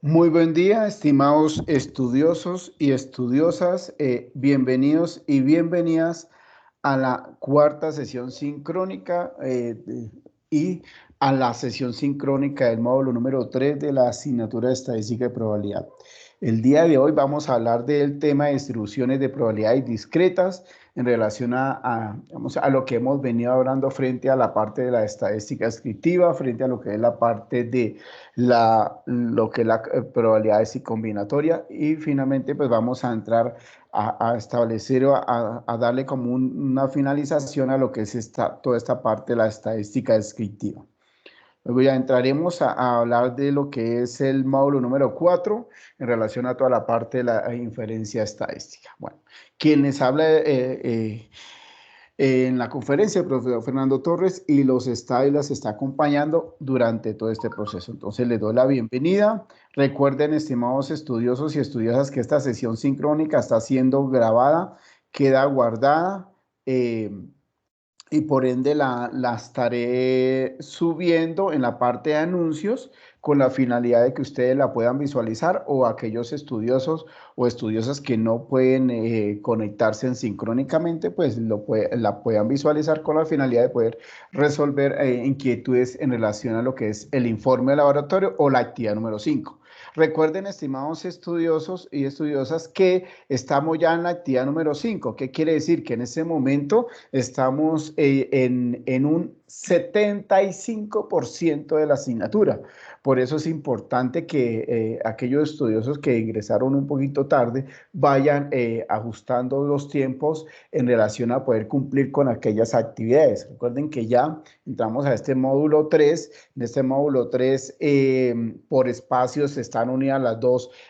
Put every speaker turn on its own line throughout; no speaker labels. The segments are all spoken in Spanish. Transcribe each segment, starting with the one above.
Muy buen día, estimados estudiosos y estudiosas. Bienvenidos y bienvenidas a la cuarta sesión sincrónica y a la sesión sincrónica del módulo número 3 de la asignatura de Estadística y Probabilidad. El día de hoy vamos a hablar del tema de distribuciones de probabilidades discretas en relación digamos, a lo que hemos venido hablando frente a la parte de la estadística descriptiva, frente a lo que es la parte de lo que es la probabilidades y combinatoria, y finalmente pues vamos a entrar a establecer o a darle como una finalización a lo que es toda esta parte de la estadística descriptiva. Luego ya entraremos a hablar de lo que es el módulo número 4 en relación a toda la parte de la inferencia estadística. Bueno, quien les habla en la conferencia, el profesor Fernando Torres, y los está y las está acompañando durante todo este proceso. Entonces les doy la bienvenida. Recuerden, estimados estudiosos y estudiosas, que esta sesión sincrónica está siendo grabada, queda guardada. Y por ende la estaré subiendo en la parte de anuncios con la finalidad de que ustedes la puedan visualizar, o aquellos estudiosos o estudiosas que no pueden conectarse sincrónicamente, pues la puedan visualizar con la finalidad de poder resolver inquietudes en relación a lo que es el informe de laboratorio o la actividad número 5. Recuerden, estimados estudiosos y estudiosas, que estamos ya en la actividad número 5. ¿Qué quiere decir? Que en este momento estamos en un 75% de la asignatura. Por eso es importante que aquellos estudiosos que ingresaron un poquito tarde vayan ajustando los tiempos en relación a poder cumplir con aquellas actividades. Recuerden que ya entramos a este módulo 3. En este módulo 3, por espacios están unidas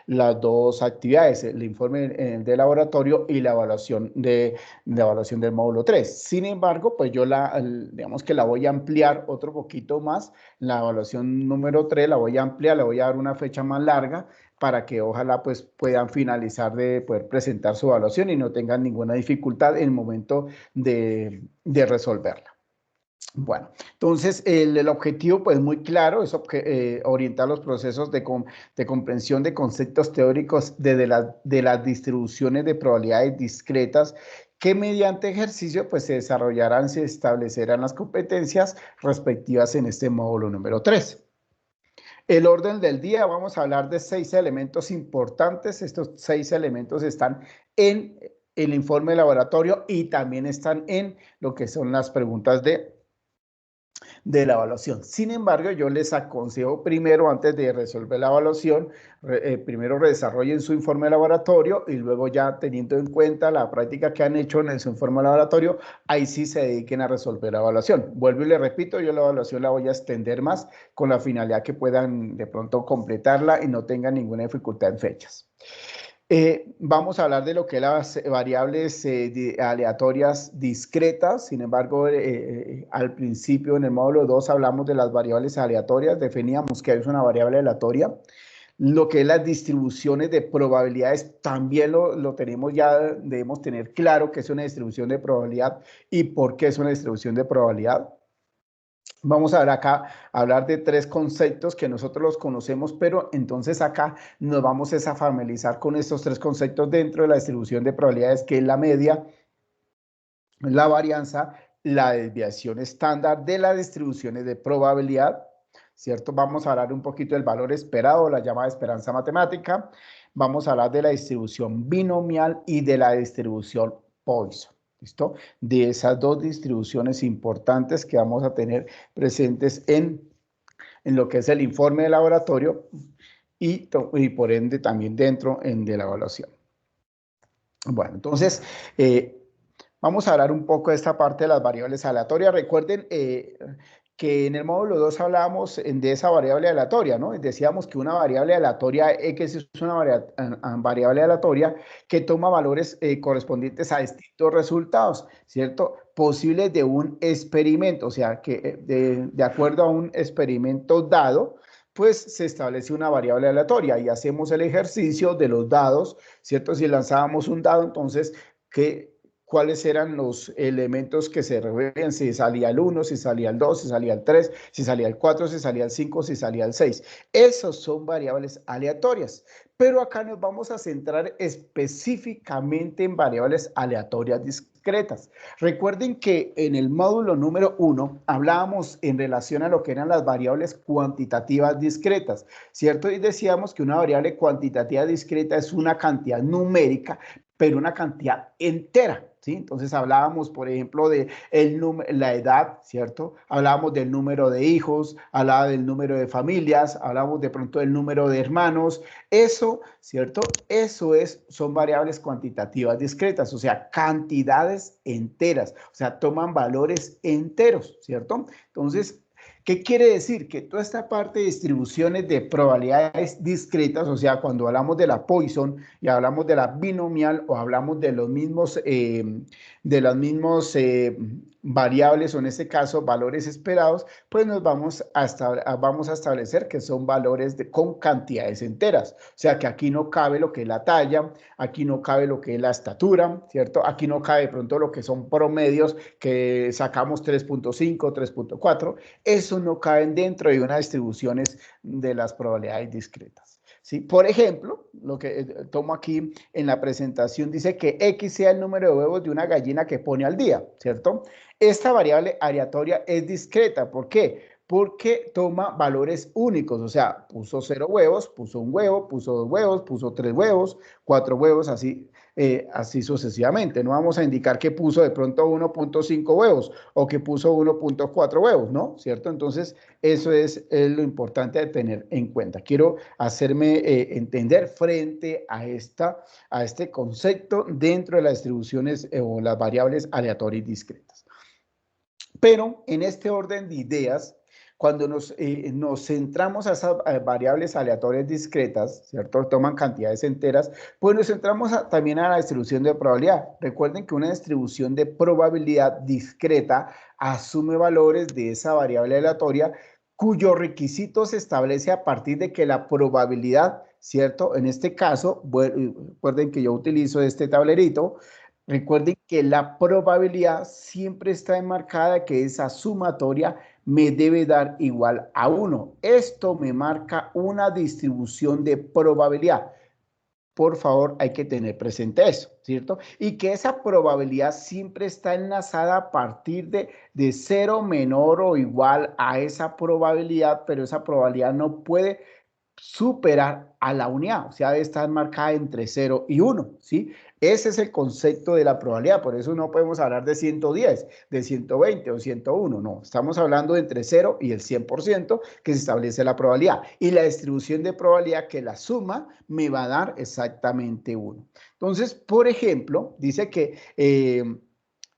las dos actividades, el informe de laboratorio y la evaluación del módulo 3. Sin embargo, pues yo digamos que la voy a ampliar otro poquito más. La evaluación número 3 la voy a ampliar, le voy a dar una fecha más larga para que ojalá pues puedan finalizar de poder presentar su evaluación y no tengan ninguna dificultad en el momento de resolverla. Bueno, entonces el objetivo pues muy claro es orientar los procesos de comprensión de conceptos teóricos de las distribuciones de probabilidades discretas, que mediante ejercicio pues se desarrollarán, se establecerán las competencias respectivas en este módulo número 3. El orden del día, vamos a hablar de 6 elementos importantes. Estos 6 elementos están en el informe de laboratorio y también están en lo que son las preguntas de la evaluación. Sin embargo, yo les aconsejo primero, antes de resolver la evaluación, primero desarrollen su informe de laboratorio, y luego, ya teniendo en cuenta la práctica que han hecho en su informe de laboratorio, ahí sí se dediquen a resolver la evaluación. Vuelvo y les repito, yo la evaluación la voy a extender más con la finalidad que puedan de pronto completarla y no tengan ninguna dificultad en fechas. Vamos a hablar de lo que es las variables aleatorias discretas. Sin embargo, al principio, en el módulo 2, hablamos de las variables aleatorias. Definíamos que es una variable aleatoria. Lo que es las distribuciones de probabilidades también lo tenemos ya, debemos tener claro que es una distribución de probabilidad y por qué es una distribución de probabilidad. Vamos a ver acá, hablar de 3 conceptos que nosotros los conocemos, pero entonces acá nos vamos a familiarizar con estos 3 conceptos dentro de la distribución de probabilidades, que es la media, la varianza, la desviación estándar de las distribuciones de probabilidad, ¿cierto? Vamos a hablar un poquito del valor esperado, la llamada esperanza matemática. Vamos a hablar de la distribución binomial y de la distribución Poisson. ¿Listo? De esas 2 distribuciones importantes que vamos a tener presentes en lo que es el informe de laboratorio y por ende también dentro de la evaluación. Bueno, entonces, vamos a hablar un poco de esta parte de las variables aleatorias. Recuerden que en el módulo 2 hablábamos de esa variable aleatoria, ¿no? Decíamos que una variable aleatoria X es una variable aleatoria que toma valores correspondientes a distintos resultados, ¿cierto? Posibles de un experimento, o sea, que de acuerdo a un experimento dado, pues se establece una variable aleatoria y hacemos el ejercicio de los dados, ¿cierto? Si lanzábamos un dado, entonces, cuáles eran los elementos que se revelan, si salía el 1, si salía el 2, si salía el 3, si salía el 4, si salía el 5, si salía el 6. Esos son variables aleatorias. Pero acá nos vamos a centrar específicamente en variables aleatorias discretas. Recuerden que en el módulo número 1 hablábamos en relación a lo que eran las variables cuantitativas discretas, ¿cierto? Y decíamos que una variable cuantitativa discreta es una cantidad numérica, pero una cantidad entera, ¿sí? Entonces hablábamos, por ejemplo, de la edad, ¿cierto? Hablábamos del número de hijos, hablábamos del número de familias, hablábamos de pronto del número de hermanos. Eso, ¿cierto? Son variables cuantitativas discretas, o sea, cantidades enteras, o sea, toman valores enteros, ¿cierto? Entonces, ¿qué quiere decir? Que toda esta parte de distribuciones de probabilidades discretas, o sea, cuando hablamos de la Poisson y hablamos de la binomial o hablamos de las mismos variables o en este caso valores esperados, pues nos vamos a establecer que son valores con cantidades enteras. O sea, que aquí no cabe lo que es la talla, aquí no cabe lo que es la estatura, ¿cierto? Aquí no cabe de pronto lo que son promedios que sacamos 3.5, 3.4. Eso no caben dentro de unas distribuciones de las probabilidades discretas. ¿Sí? Por ejemplo, lo que tomo aquí en la presentación dice que X sea el número de huevos de una gallina que pone al día, ¿cierto? Esta variable aleatoria es discreta. ¿Por qué? Porque toma valores únicos, o sea, puso 0 huevos, puso un huevo, puso 2 huevos, puso 3 huevos, 4 huevos, así sucesivamente. No vamos a indicar que puso de pronto 1.5 huevos o que puso 1.4 huevos, ¿no? ¿Cierto? Entonces, eso es lo importante de tener en cuenta. Quiero hacerme entender frente a este concepto dentro de las distribuciones o las variables aleatorias y discretas. Pero en este orden de ideas, cuando nos centramos a esas variables aleatorias discretas, ¿cierto? Toman cantidades enteras, pues nos centramos también a la distribución de probabilidad. Recuerden que una distribución de probabilidad discreta asume valores de esa variable aleatoria cuyo requisito se establece a partir de que la probabilidad, ¿cierto? En este caso, recuerden que yo utilizo este tablerito. Recuerden que la probabilidad siempre está enmarcada que esa sumatoria me debe dar igual a 1. Esto me marca una distribución de probabilidad. Por favor, hay que tener presente eso, ¿cierto? Y que esa probabilidad siempre está enlazada a partir de 0 menor o igual a esa probabilidad, pero esa probabilidad no puede superar a la unidad, o sea, debe estar marcada entre 0 y 1, ¿sí? Ese es el concepto de la probabilidad, por eso no podemos hablar de 110, de 120 o 101, no, estamos hablando de entre 0 y el 100% que se establece la probabilidad, y la distribución de probabilidad que la suma me va a dar exactamente 1. Entonces, por ejemplo, dice que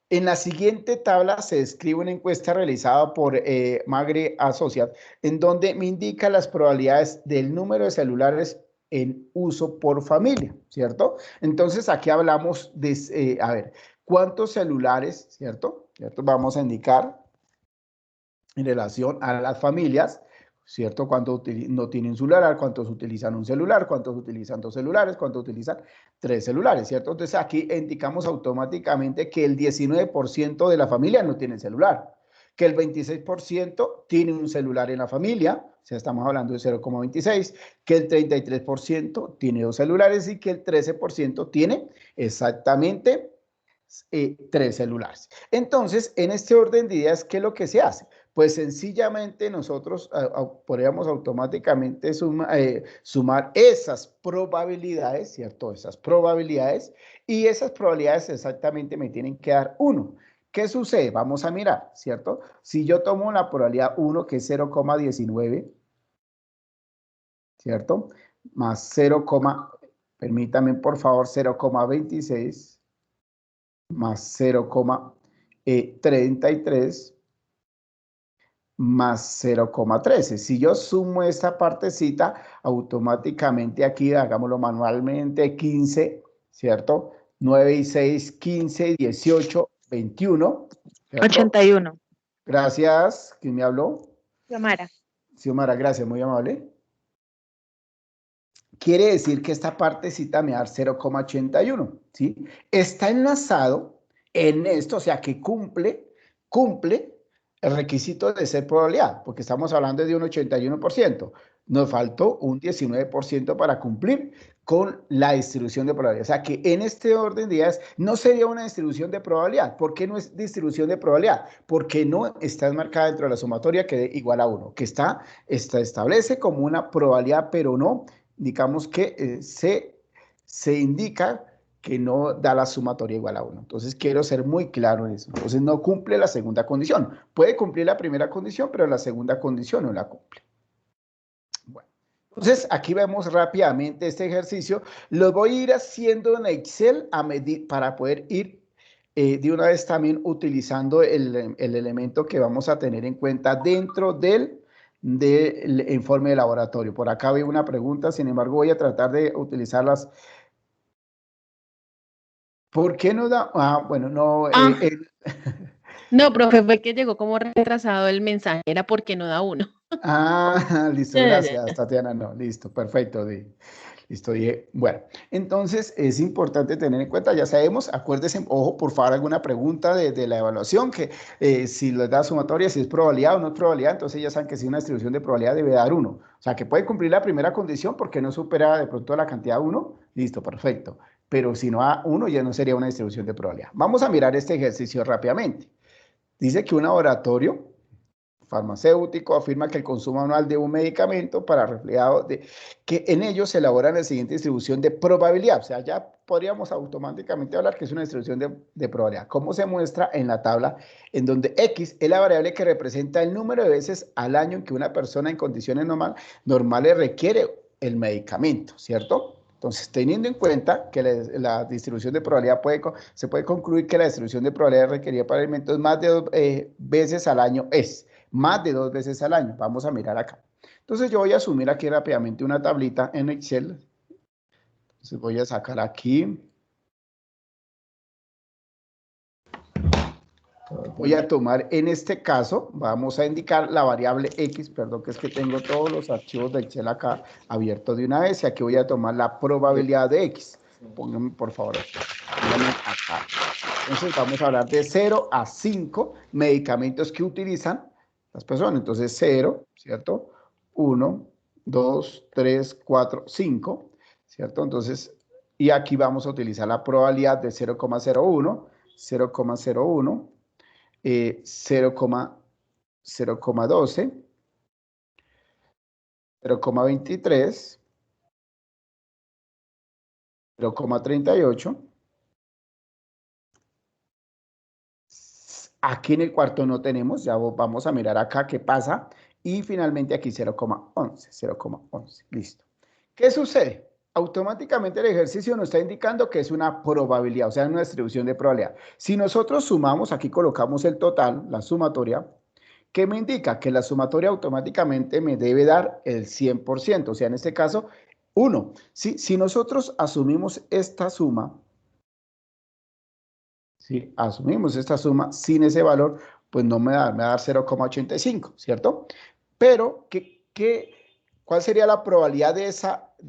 en la siguiente tabla se describe una encuesta realizada por Magre Associates, en donde me indica las probabilidades del número de celulares en uso por familia, ¿cierto? Entonces aquí hablamos de, a ver, ¿cuántos celulares, ¿cierto? ¿Cierto? Vamos a indicar en relación a las familias, ¿cierto? Cuántos no tienen celular, cuántos utilizan un celular, cuántos utilizan dos celulares, cuántos utilizan tres celulares, ¿cierto? Entonces aquí indicamos automáticamente que el 19% de la familia no tiene celular, que el 26% tiene un celular en la familia, o sea, estamos hablando de 0,26, que el 33% tiene dos celulares y que el 13% tiene exactamente tres celulares. Entonces, en este orden de ideas, ¿qué es lo que se hace? Pues sencillamente nosotros podríamos automáticamente sumar esas probabilidades, ¿cierto? Esas probabilidades, y esas probabilidades exactamente me tienen que dar 1. ¿Qué sucede? Vamos a mirar, ¿cierto? Si yo tomo la probabilidad 1, que es 0,19, ¿cierto? Más 0, permítame por favor, 0,26 más 0,33 más 0,13. Si yo sumo esta partecita, automáticamente aquí, hagámoslo manualmente, 15, ¿cierto? 9 y 6, 15, 18, 21, ¿cierto?
81.
Gracias. ¿Quién me habló?
Xiomara.
Xiomara, gracias, muy amable. Quiere decir que esta partecita me da 0,81, ¿sí? Está enlazado en esto, o sea, que cumple el requisito de ser probabilidad, porque estamos hablando de un 81%. Nos faltó un 19% para cumplir con la distribución de probabilidad. O sea, que en este orden de ideas no sería una distribución de probabilidad. ¿Por qué no es distribución de probabilidad? Porque no está enmarcada dentro de la sumatoria que dé igual a 1, que establece como una probabilidad, pero no, digamos que se indica que no da la sumatoria igual a 1. Entonces, quiero ser muy claro en eso. Entonces, no cumple la segunda condición. Puede cumplir la primera condición, pero la segunda condición no la cumple. Bueno, entonces, aquí vemos rápidamente este ejercicio. Lo voy a ir haciendo en Excel para poder ir de una vez también utilizando el elemento que vamos a tener en cuenta dentro del informe de laboratorio. Por acá veo una pregunta, sin embargo, voy a tratar de utilizarlas. ¿Por qué no da? Bueno, no.
No, profe, fue que llegó como retrasado el mensaje, era porque no da 1.
Listo, gracias, Tatiana. No, listo, perfecto. Listo, dije. Bueno, entonces es importante tener en cuenta, ya sabemos, acuérdense, ojo, por favor, alguna pregunta de la evaluación, que si les da sumatoria, si es probabilidad o no es probabilidad, entonces ya saben que si una distribución de probabilidad debe dar 1. O sea, que puede cumplir la primera condición porque no supera de pronto la cantidad 1. Listo, perfecto. Pero si no da 1, ya no sería una distribución de probabilidad. Vamos a mirar este ejercicio rápidamente. Dice que un laboratorio farmacéutico afirma que el consumo anual de un medicamento para reflejado de que en ellos se elabora la siguiente distribución de probabilidad. O sea, ya podríamos automáticamente hablar que es una distribución de probabilidad. ¿Cómo se muestra en la tabla? En donde X es la variable que representa el número de veces al año en que una persona en condiciones normales requiere el medicamento, ¿cierto? Entonces, teniendo en cuenta que la distribución de probabilidad se puede concluir que la distribución de probabilidad requerida para alimentos más de 2 veces al año es más de 2 veces al año. Vamos a mirar acá. Entonces, yo voy a asumir aquí rápidamente una tablita en Excel. Entonces, voy a sacar aquí. Voy a tomar, en este caso, vamos a indicar la variable X, perdón, que es que tengo todos los archivos de Excel acá abiertos de una vez, y aquí voy a tomar la probabilidad de X. Pónganme, por favor, pónganme acá. Entonces, vamos a hablar de 0 a 5 medicamentos que utilizan las personas. Entonces, 0, ¿cierto? 1, 2, 3, 4, 5, ¿cierto? Entonces, y aquí vamos a utilizar la probabilidad de 0,01, 0,01, 0,12, 0,23, 0,38. Aquí en el cuarto no tenemos, ya vamos a mirar acá qué pasa. Y finalmente aquí 0,11, 0,11. Listo. ¿Qué sucede? Automáticamente el ejercicio nos está indicando que es una probabilidad, o sea, una distribución de probabilidad. Si nosotros sumamos, aquí colocamos el total, la sumatoria, ¿qué me indica? Que la sumatoria automáticamente me debe dar el 100%, o sea, en este caso, 1. Si nosotros asumimos esta suma, si asumimos esta suma sin ese valor, pues no me va a dar 0,85, ¿cierto? Pero, ¿cuál sería la probabilidad de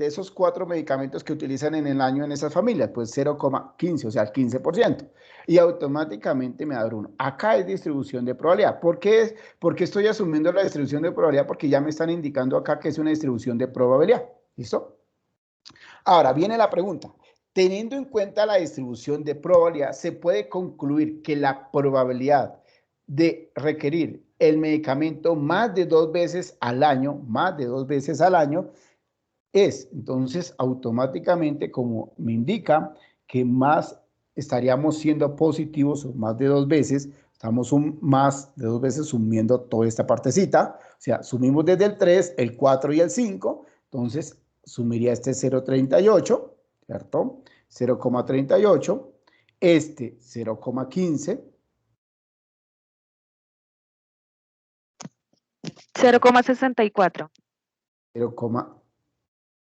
esos 4 medicamentos que utilizan en el año en esa familia? Pues 0,15, o sea, el 15%. Y automáticamente me da 1. Acá es distribución de probabilidad. ¿Por qué estoy asumiendo la distribución de probabilidad? Porque ya me están indicando acá que es una distribución de probabilidad. ¿Listo? Ahora viene la pregunta. Teniendo en cuenta la distribución de probabilidad, se puede concluir que la probabilidad de requerir el medicamento más de 2 veces al año, es, entonces, automáticamente, como me indica que más estaríamos siendo positivos o más de 2 veces, estamos más de 2 veces sumiendo toda esta partecita, o sea, sumimos desde el 3, el 4 y el 5, entonces sumiría este 0,38, ¿cierto? 0,38, este 0,15,
0,64.
0,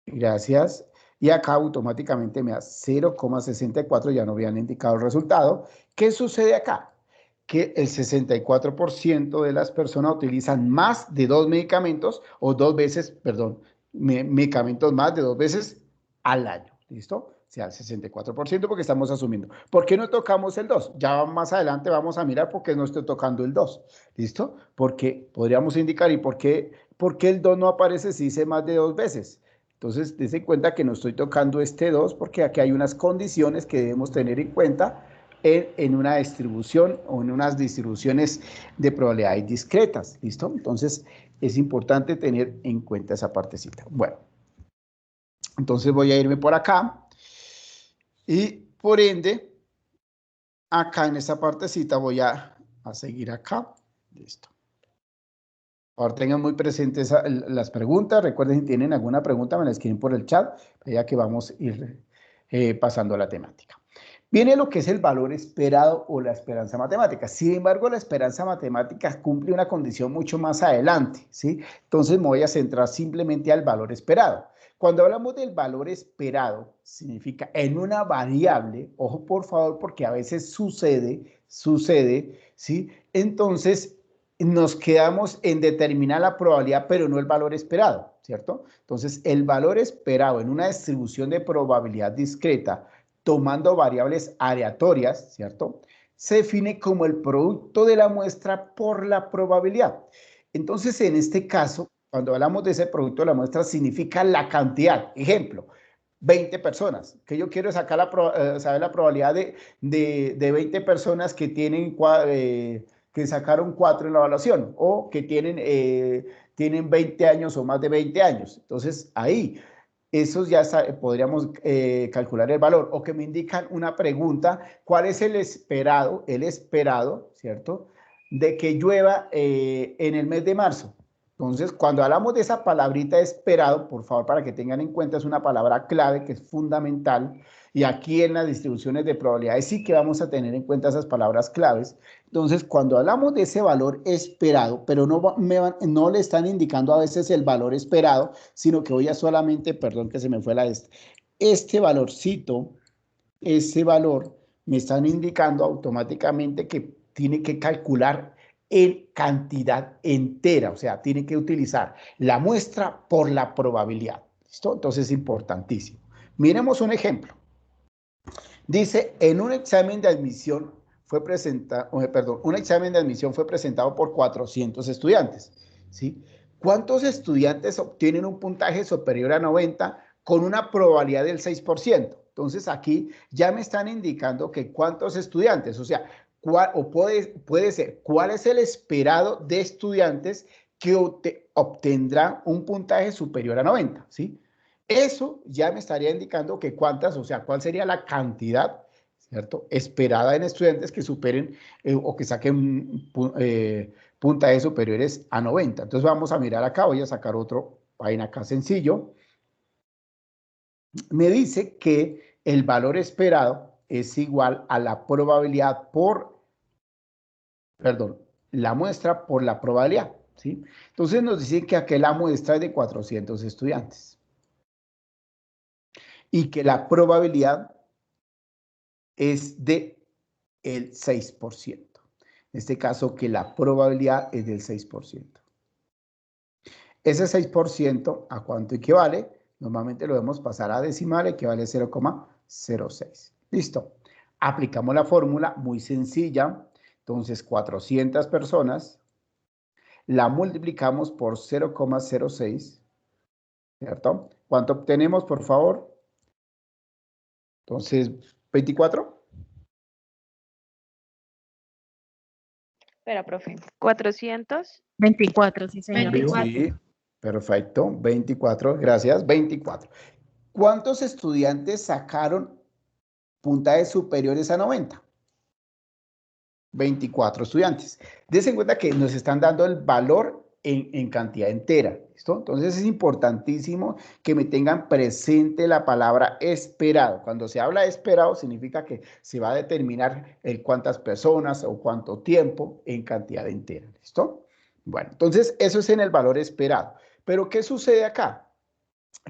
gracias. Y acá automáticamente me da 0,64, ya no habían indicado el resultado. ¿Qué sucede acá? Que el 64% de las personas utilizan más de 2 medicamentos o 2 veces, perdón, medicamentos más de 2 veces al año. ¿Listo? sea el 64% porque estamos asumiendo. ¿Por qué no tocamos el 2? Ya más adelante vamos a mirar por qué no estoy tocando el 2. ¿Listo? Porque podríamos indicar y por qué el 2 no aparece si dice más de 2 veces. Entonces, dense cuenta que no estoy tocando este 2 porque aquí hay unas condiciones que debemos tener en cuenta en una distribución o en unas distribuciones de probabilidades discretas. ¿Listo? Entonces, es importante tener en cuenta esa partecita. Bueno, entonces voy a irme por acá y por ende, acá en esta partecita voy a seguir acá. Listo. Ahora tengan muy presentes las preguntas. Recuerden, si tienen alguna pregunta, me la escriben por el chat, ya que vamos a ir pasando a la temática. Viene lo que es el valor esperado o la esperanza matemática. Sin embargo, la esperanza matemática cumple una condición mucho más adelante, ¿sí? Entonces me voy a centrar simplemente al valor esperado. Cuando hablamos del valor esperado, significa en una variable, ojo por favor, porque a veces sucede, ¿sí? Entonces, nos quedamos en determinar la probabilidad, pero no el valor esperado, ¿cierto? Entonces, el valor esperado en una distribución de probabilidad discreta, tomando variables aleatorias, ¿cierto? Se define como el producto de la muestra por la probabilidad. Entonces, en este caso, cuando hablamos de ese producto de la muestra, significa la cantidad. Ejemplo, 20 personas, que yo quiero sacar saber la probabilidad de 20 personas que tienen que sacaron 4 en la evaluación o que tienen 20 años o más de 20 años. Entonces, ahí, esos ya podríamos calcular el valor o que me indican una pregunta, ¿cuál es el esperado, ¿cierto? De que llueva en el mes de marzo. Entonces, cuando hablamos de esa palabrita esperado, por favor, para que tengan en cuenta, es una palabra clave que es fundamental. Y aquí en las distribuciones de probabilidades sí que vamos a tener en cuenta esas palabras claves. Entonces, cuando hablamos de ese valor esperado, pero no le están indicando a veces el valor esperado, sino que voy a solamente, perdón que se me fue este valorcito, ese valor me están indicando automáticamente que tiene que calcular en cantidad entera, o sea, tiene que utilizar la muestra por la probabilidad. ¿Listo? Entonces es importantísimo. Miremos un ejemplo. Dice, en un examen de admisión un examen de admisión fue presentado por 400 estudiantes, ¿sí? ¿Cuántos estudiantes obtienen un puntaje superior a 90 con una probabilidad del 6%? Entonces aquí ya me están indicando que cuántos estudiantes, o sea, puede ser, ¿cuál es el esperado de estudiantes que obtendrán un puntaje superior a 90? ¿Sí? Eso ya me estaría indicando que cuántas, o sea, cuál sería la cantidad, ¿cierto? Esperada en estudiantes que superen o que saquen puntajes superiores a 90. Entonces vamos a mirar acá, voy a sacar otro página acá sencillo. Me dice que el valor esperado es igual a la probabilidad la muestra por la probabilidad, ¿sí? Entonces nos dicen que aquí la muestra es de 400 estudiantes y que la probabilidad es de el 6%. En este caso, que la probabilidad es del 6%. Ese 6%, ¿a cuánto equivale? Normalmente lo vemos pasar a decimal, equivale a 0,06. Listo. Aplicamos la fórmula muy sencilla. Entonces, 400 personas, la multiplicamos por 0,06, ¿cierto? ¿Cuánto obtenemos, por favor? Entonces, 24.
Espera, profe. 400.
24, sí, señor.
24.
Sí, perfecto. 24, gracias. 24. ¿Cuántos estudiantes sacaron puntajes superiores a 90? 24 estudiantes. Dense en cuenta que nos están dando el valor en cantidad entera. ¿Listo? Entonces es importantísimo que me tengan presente la palabra esperado. Cuando se habla de esperado significa que se va a determinar el cuántas personas o cuánto tiempo en cantidad entera. ¿Listo? Bueno, entonces eso es en el valor esperado. Pero ¿qué sucede acá?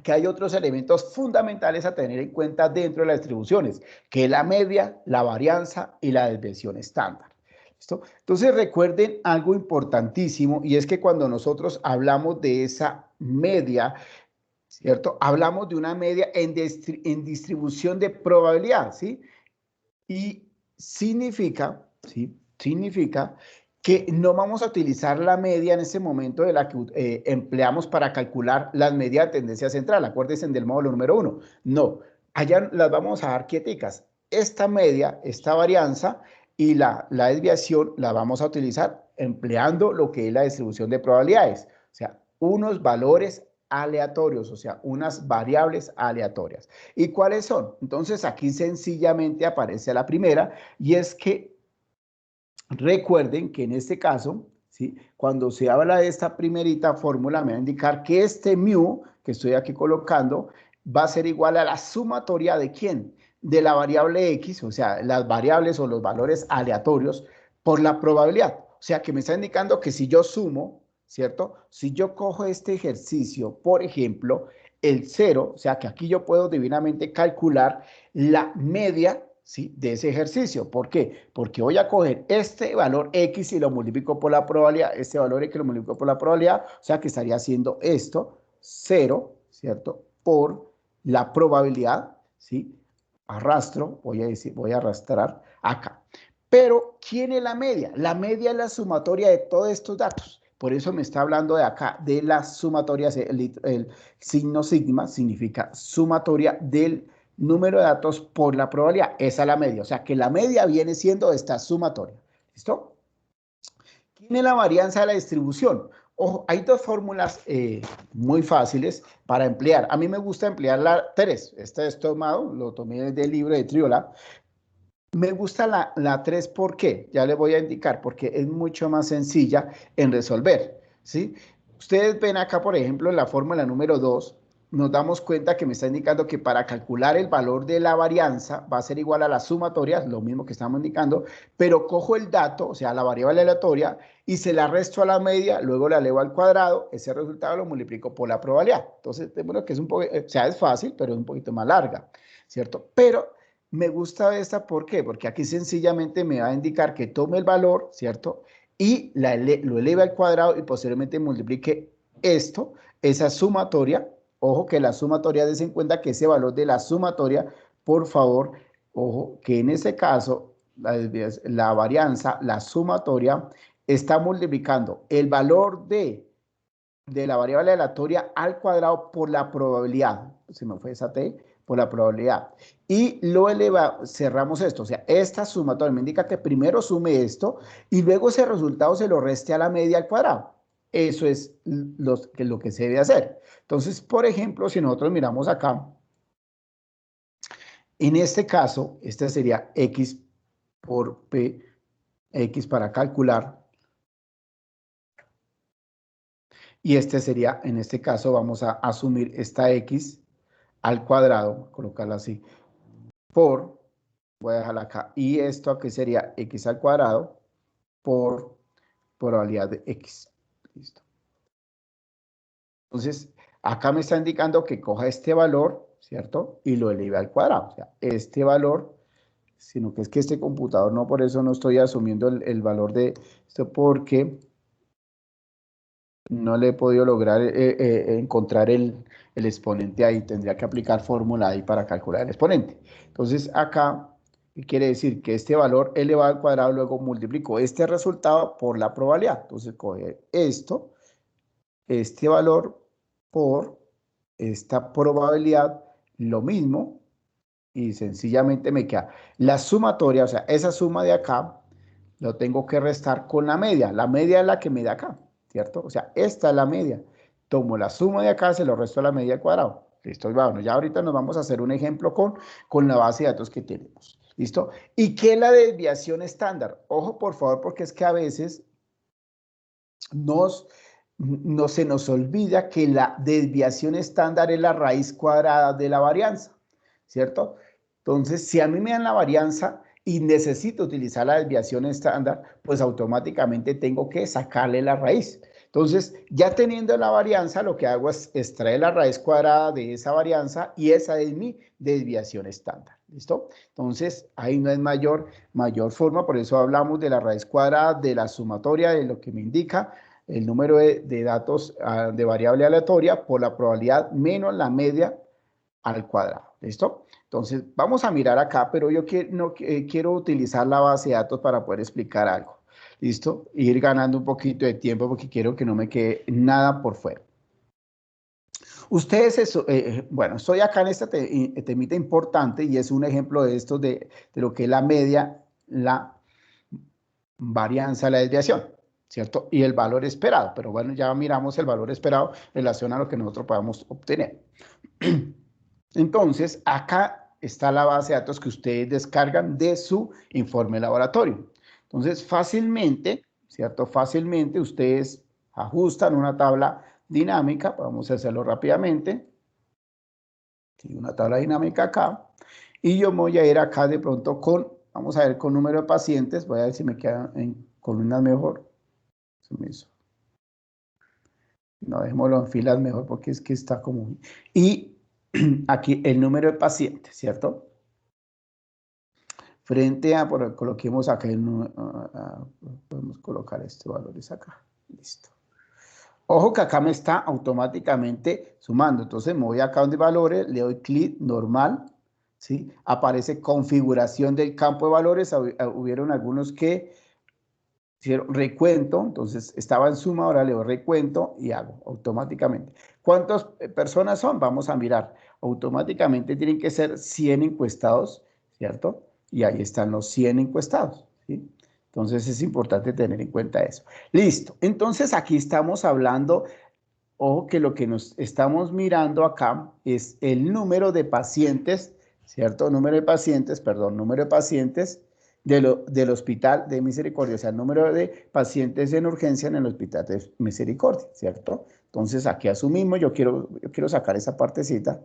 Que hay otros elementos fundamentales a tener en cuenta dentro de las distribuciones, que es la media, la varianza y la desviación estándar. ¿Listo? Entonces recuerden algo importantísimo y es que cuando nosotros hablamos de esa media, ¿cierto? Hablamos de una media en distribución de probabilidad, ¿sí? Y significa, ¿sí? Significa que no vamos a utilizar la media en ese momento de la que empleamos para calcular las medidas de tendencia central. Acuérdense del módulo número 1. No, allá las vamos a dar quieticas. Esta media, esta varianza y la desviación la vamos a utilizar empleando lo que es la distribución de probabilidades. O sea, unos valores aleatorios, o sea, unas variables aleatorias. ¿Y cuáles son? Entonces, aquí sencillamente aparece la primera, y es que recuerden que en este caso, ¿sí? Cuando se habla de esta primerita fórmula, me va a indicar que este mu que estoy aquí colocando va a ser igual a la sumatoria de ¿quién? De la variable x, o sea, las variables o los valores aleatorios por la probabilidad. O sea, que me está indicando que si yo sumo, ¿cierto? Si yo cojo este ejercicio, por ejemplo, el 0, o sea, que aquí yo puedo divinamente calcular la media, ¿sí? De ese ejercicio. ¿Por qué? Porque voy a coger este valor X y lo multiplico por la probabilidad, este valor X lo multiplico por la probabilidad, o sea que estaría haciendo esto 0, ¿cierto? Por la probabilidad, ¿sí? Arrastro, voy a arrastrar acá. Pero, ¿quién es la media? La media es la sumatoria de todos estos datos. Por eso me está hablando de acá, de la sumatoria, el signo sigma significa sumatoria del número de datos por la probabilidad. Esa es la media. O sea, que la media viene siendo esta sumatoria. ¿Listo? ¿Quién es la varianza de la distribución? Ojo, hay dos fórmulas muy fáciles para emplear. A mí me gusta emplear la 3. Este es tomado, lo tomé del libro de Triola. Me gusta la 3, ¿por qué? Ya le voy a indicar, porque es mucho más sencilla en resolver, ¿sí? Ustedes ven acá, por ejemplo, en la fórmula número 2, nos damos cuenta que me está indicando que para calcular el valor de la varianza va a ser igual a la sumatoria, lo mismo que estamos indicando, pero cojo el dato, o sea, la variable aleatoria, y se la resto a la media, luego la elevo al cuadrado, ese resultado lo multiplico por la probabilidad. Entonces, bueno, que es un poco, o sea, es fácil, pero es un poquito más larga, ¿cierto? Pero me gusta esta, ¿por qué? Porque aquí sencillamente me va a indicar que tome el valor, ¿cierto? Y lo eleve al cuadrado y posteriormente multiplique esto, esa sumatoria. Ojo que la sumatoria, des en cuenta que ese valor de la sumatoria, por favor, ojo que en ese caso, la varianza, la sumatoria, está multiplicando el valor de la variable aleatoria al cuadrado por la probabilidad. Se me fue esa t, por la probabilidad. Y lo eleva, cerramos esto, o sea, esta sumatoria me indica que primero sume esto y luego ese resultado se lo reste a la media al cuadrado. Eso es lo que se debe hacer. Entonces, por ejemplo, si nosotros miramos acá, en este caso, este sería x por p, x para calcular. Y este sería, en este caso, vamos a asumir esta x al cuadrado, colocarla así, por, voy a dejarla acá, y esto aquí sería x al cuadrado por probabilidad de x. Listo. Entonces, acá me está indicando que coja este valor, ¿cierto? Y lo eleve al cuadrado. O sea, este valor, sino que es que este computador, no, por eso no estoy asumiendo el valor de esto, porque no le he podido lograr encontrar el exponente ahí. Tendría que aplicar fórmula ahí para calcular el exponente. Entonces, acá, ¿qué quiere decir? Que este valor elevado al cuadrado, luego multiplico este resultado por la probabilidad. Entonces, coge esto, este valor por esta probabilidad, lo mismo, y sencillamente me queda la sumatoria, o sea, esa suma de acá, lo tengo que restar con la media. La media es la que me da acá, ¿cierto? O sea, esta es la media. Tomo la suma de acá, se lo resto a la media al cuadrado. Listo, bueno, ya ahorita nos vamos a hacer un ejemplo con la base de datos que tenemos. ¿Listo? ¿Y qué es la desviación estándar? Ojo, por favor, porque es que a veces no se nos olvida que la desviación estándar es la raíz cuadrada de la varianza, ¿cierto? Entonces, si a mí me dan la varianza y necesito utilizar la desviación estándar, pues automáticamente tengo que sacarle la raíz. Entonces, ya teniendo la varianza, lo que hago es extraer la raíz cuadrada de esa varianza y esa es mi desviación estándar. ¿Listo? Entonces, ahí no es mayor forma, por eso hablamos de la raíz cuadrada, de la sumatoria, de lo que me indica el número de datos de variable aleatoria por la probabilidad menos la media al cuadrado. ¿Listo? Entonces, vamos a mirar acá, pero yo quiero utilizar la base de datos para poder explicar algo. ¿Listo? Ir ganando un poquito de tiempo porque quiero que no me quede nada por fuera. Ustedes, bueno, estoy acá en esta temita importante y es un ejemplo de esto de lo que es la media, la varianza, la desviación, ¿cierto? Y el valor esperado, pero bueno, ya miramos el valor esperado en relación a lo que nosotros podamos obtener. Entonces, acá está la base de datos que ustedes descargan de su informe de laboratorio. Entonces, fácilmente, ¿cierto? Fácilmente ustedes ajustan una tabla dinámica, vamos a hacerlo rápidamente. Una tabla dinámica acá. Y yo voy a ir acá de pronto con, vamos a ver con número de pacientes, voy a ver si me quedan en columnas mejor. No, dejémoslo en filas mejor porque es que está como... Y aquí el número de pacientes, ¿cierto? Frente a, coloquemos acá, podemos colocar este valor acá. Listo. Ojo que acá me está automáticamente sumando. Entonces me voy acá donde valores, le doy clic normal, ¿sí? Aparece configuración del campo de valores. Hubieron algunos que hicieron recuento, entonces estaba en suma, ahora le doy recuento y hago automáticamente. ¿Cuántas personas son? Vamos a mirar. Automáticamente tienen que ser 100 encuestados, ¿cierto? Y ahí están los 100 encuestados, ¿sí? Entonces es importante tener en cuenta eso. Listo. Entonces aquí estamos hablando, ojo que lo que nos estamos mirando acá es el número de pacientes, ¿cierto? Número de pacientes del Hospital de Misericordia, o sea, el número de pacientes en urgencia en el Hospital de Misericordia, ¿cierto? Entonces aquí asumimos, yo quiero sacar esa partecita,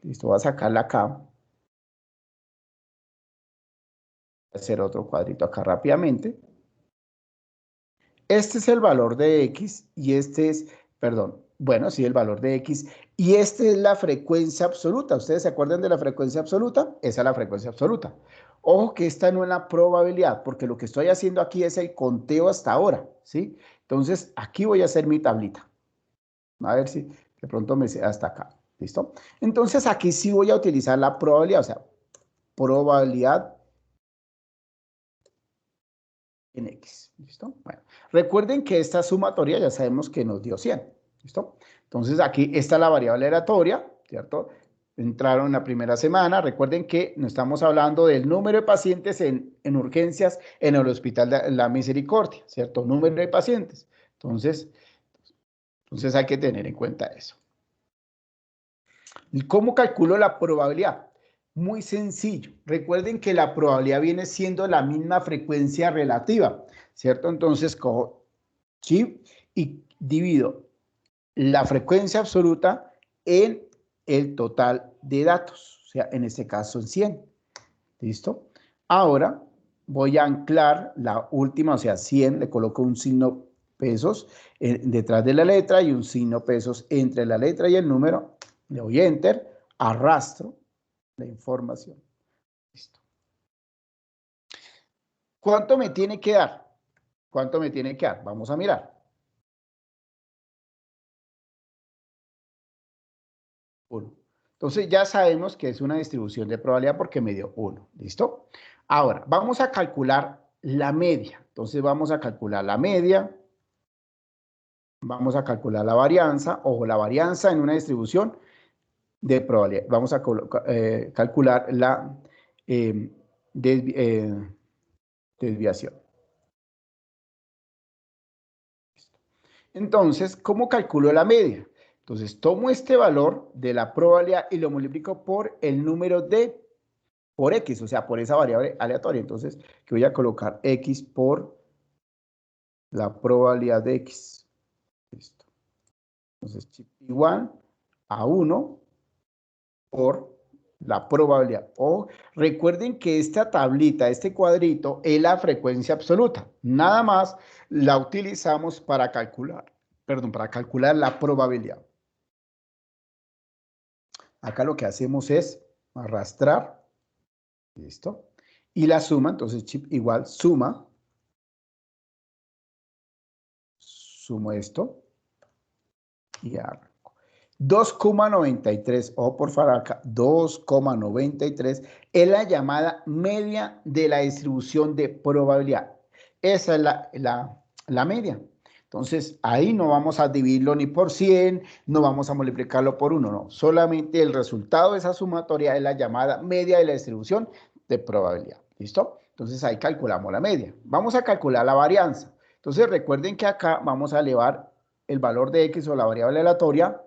listo, voy a sacarla acá, voy a hacer otro cuadrito acá rápidamente. Este es el valor de X y este es, perdón, bueno, sí, el valor de X. Y esta es la frecuencia absoluta. ¿Ustedes se acuerdan de la frecuencia absoluta? Esa es la frecuencia absoluta. Ojo que esta no es la probabilidad, porque lo que estoy haciendo aquí es el conteo hasta ahora, ¿sí? Entonces, aquí voy a hacer mi tablita. A ver si de pronto me sé hasta acá. ¿Listo? Entonces, aquí sí voy a utilizar la probabilidad, o sea, probabilidad en X. ¿Listo? Bueno, recuerden que esta sumatoria ya sabemos que nos dio 100. ¿Listo? Entonces aquí está la variable aleatoria, ¿cierto? Entraron en la primera semana. Recuerden que no estamos hablando del número de pacientes en urgencias en el Hospital de la Misericordia, ¿cierto? Número de pacientes. Entonces hay que tener en cuenta eso. ¿Y cómo calculo la probabilidad? Muy sencillo. Recuerden que la probabilidad viene siendo la misma frecuencia relativa, ¿cierto? Entonces cojo chip y divido la frecuencia absoluta en el total de datos, o sea, en este caso en 100. ¿Listo? Ahora voy a anclar la última, o sea, 100, le coloco un signo pesos detrás de la letra y un signo pesos entre la letra y el número. Le doy enter, arrastro la información. Listo. ¿Cuánto me tiene que dar? ¿Cuánto me tiene que dar? Vamos a mirar. 1. Entonces ya sabemos que es una distribución de probabilidad porque me dio 1. ¿Listo? Ahora, vamos a calcular la media. Entonces vamos a calcular la media. Vamos a calcular la varianza. Ojo, la varianza en una distribución de probabilidad. Vamos a calcular la desviación. Entonces, ¿cómo calculo la media? Entonces, tomo este valor de la probabilidad y lo multiplico por el número por X, o sea, por esa variable aleatoria. Entonces, que voy a colocar X por la probabilidad de X. Listo. Entonces, igual a 1 por la probabilidad. O recuerden que esta tablita, este cuadrito, es la frecuencia absoluta. Nada más la utilizamos para calcular, para calcular la probabilidad. Acá lo que hacemos es arrastrar, ¿listo? Y la suma, entonces chip igual suma sumo esto y arranco. 2,93, o por favor acá, 2,93 es la llamada media de la distribución de probabilidad. Esa es la media. Entonces, ahí no vamos a dividirlo ni por 100, no vamos a multiplicarlo por 1, no. Solamente el resultado de esa sumatoria es la llamada media de la distribución de probabilidad. ¿Listo? Entonces, ahí calculamos la media. Vamos a calcular la varianza. Entonces, recuerden que acá vamos a elevar el valor de X o la variable aleatoria,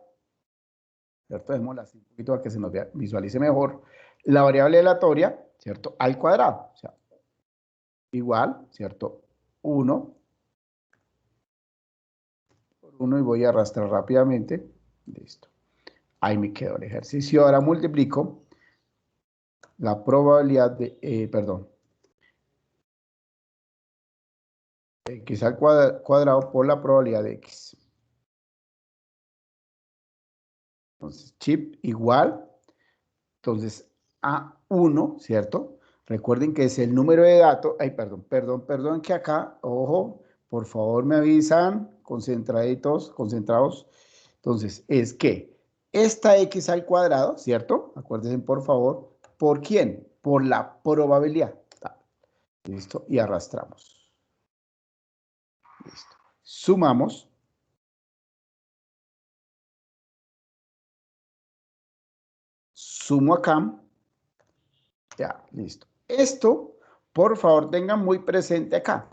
¿cierto? Démosla así un poquito para que se nos visualice mejor. La variable aleatoria, ¿cierto? Al cuadrado, o sea, igual, ¿cierto? 1 por 1 y voy a arrastrar rápidamente. Listo. Ahí me quedó el ejercicio. Ahora multiplico la probabilidad de, perdón, X al cuadrado por la probabilidad de X. Entonces, chip igual, entonces, a 1, ¿cierto? Recuerden que es el número de datos. Ay, perdón, que acá, ojo, por favor me avisan, concentrados. Entonces, es que esta X al cuadrado, ¿cierto? Acuérdense, por favor, ¿por quién? Por la probabilidad. Listo, y arrastramos. Listo. Sumamos. Sumo acá. Ya, listo. Esto, por favor, tengan muy presente acá.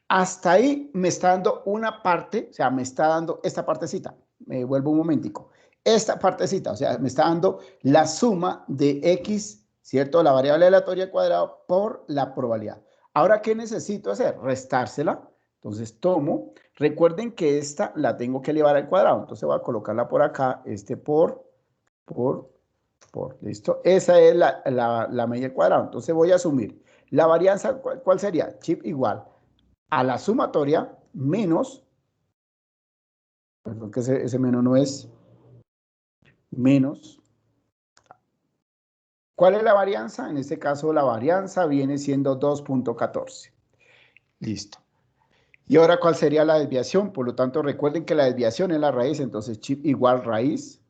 Hasta ahí me está dando una parte, o sea, me está dando esta partecita. Me vuelvo un momentico. Esta partecita, o sea, me está dando la suma de X, ¿cierto? La variable aleatoria al cuadrado por la probabilidad. Ahora, ¿qué necesito hacer? Restársela. Entonces, tomo. Recuerden que esta la tengo que elevar al cuadrado. Entonces, voy a colocarla por acá. ¿Listo? Esa es la media al cuadrado. Entonces voy a asumir la varianza, ¿cuál sería? Chip igual a la sumatoria menos, perdón que ese menos no es, menos. ¿Cuál es la varianza? En este caso la varianza viene siendo 2,14. Listo. Y ahora, ¿cuál sería la desviación? Por lo tanto, recuerden que la desviación es la raíz, entonces chip igual raíz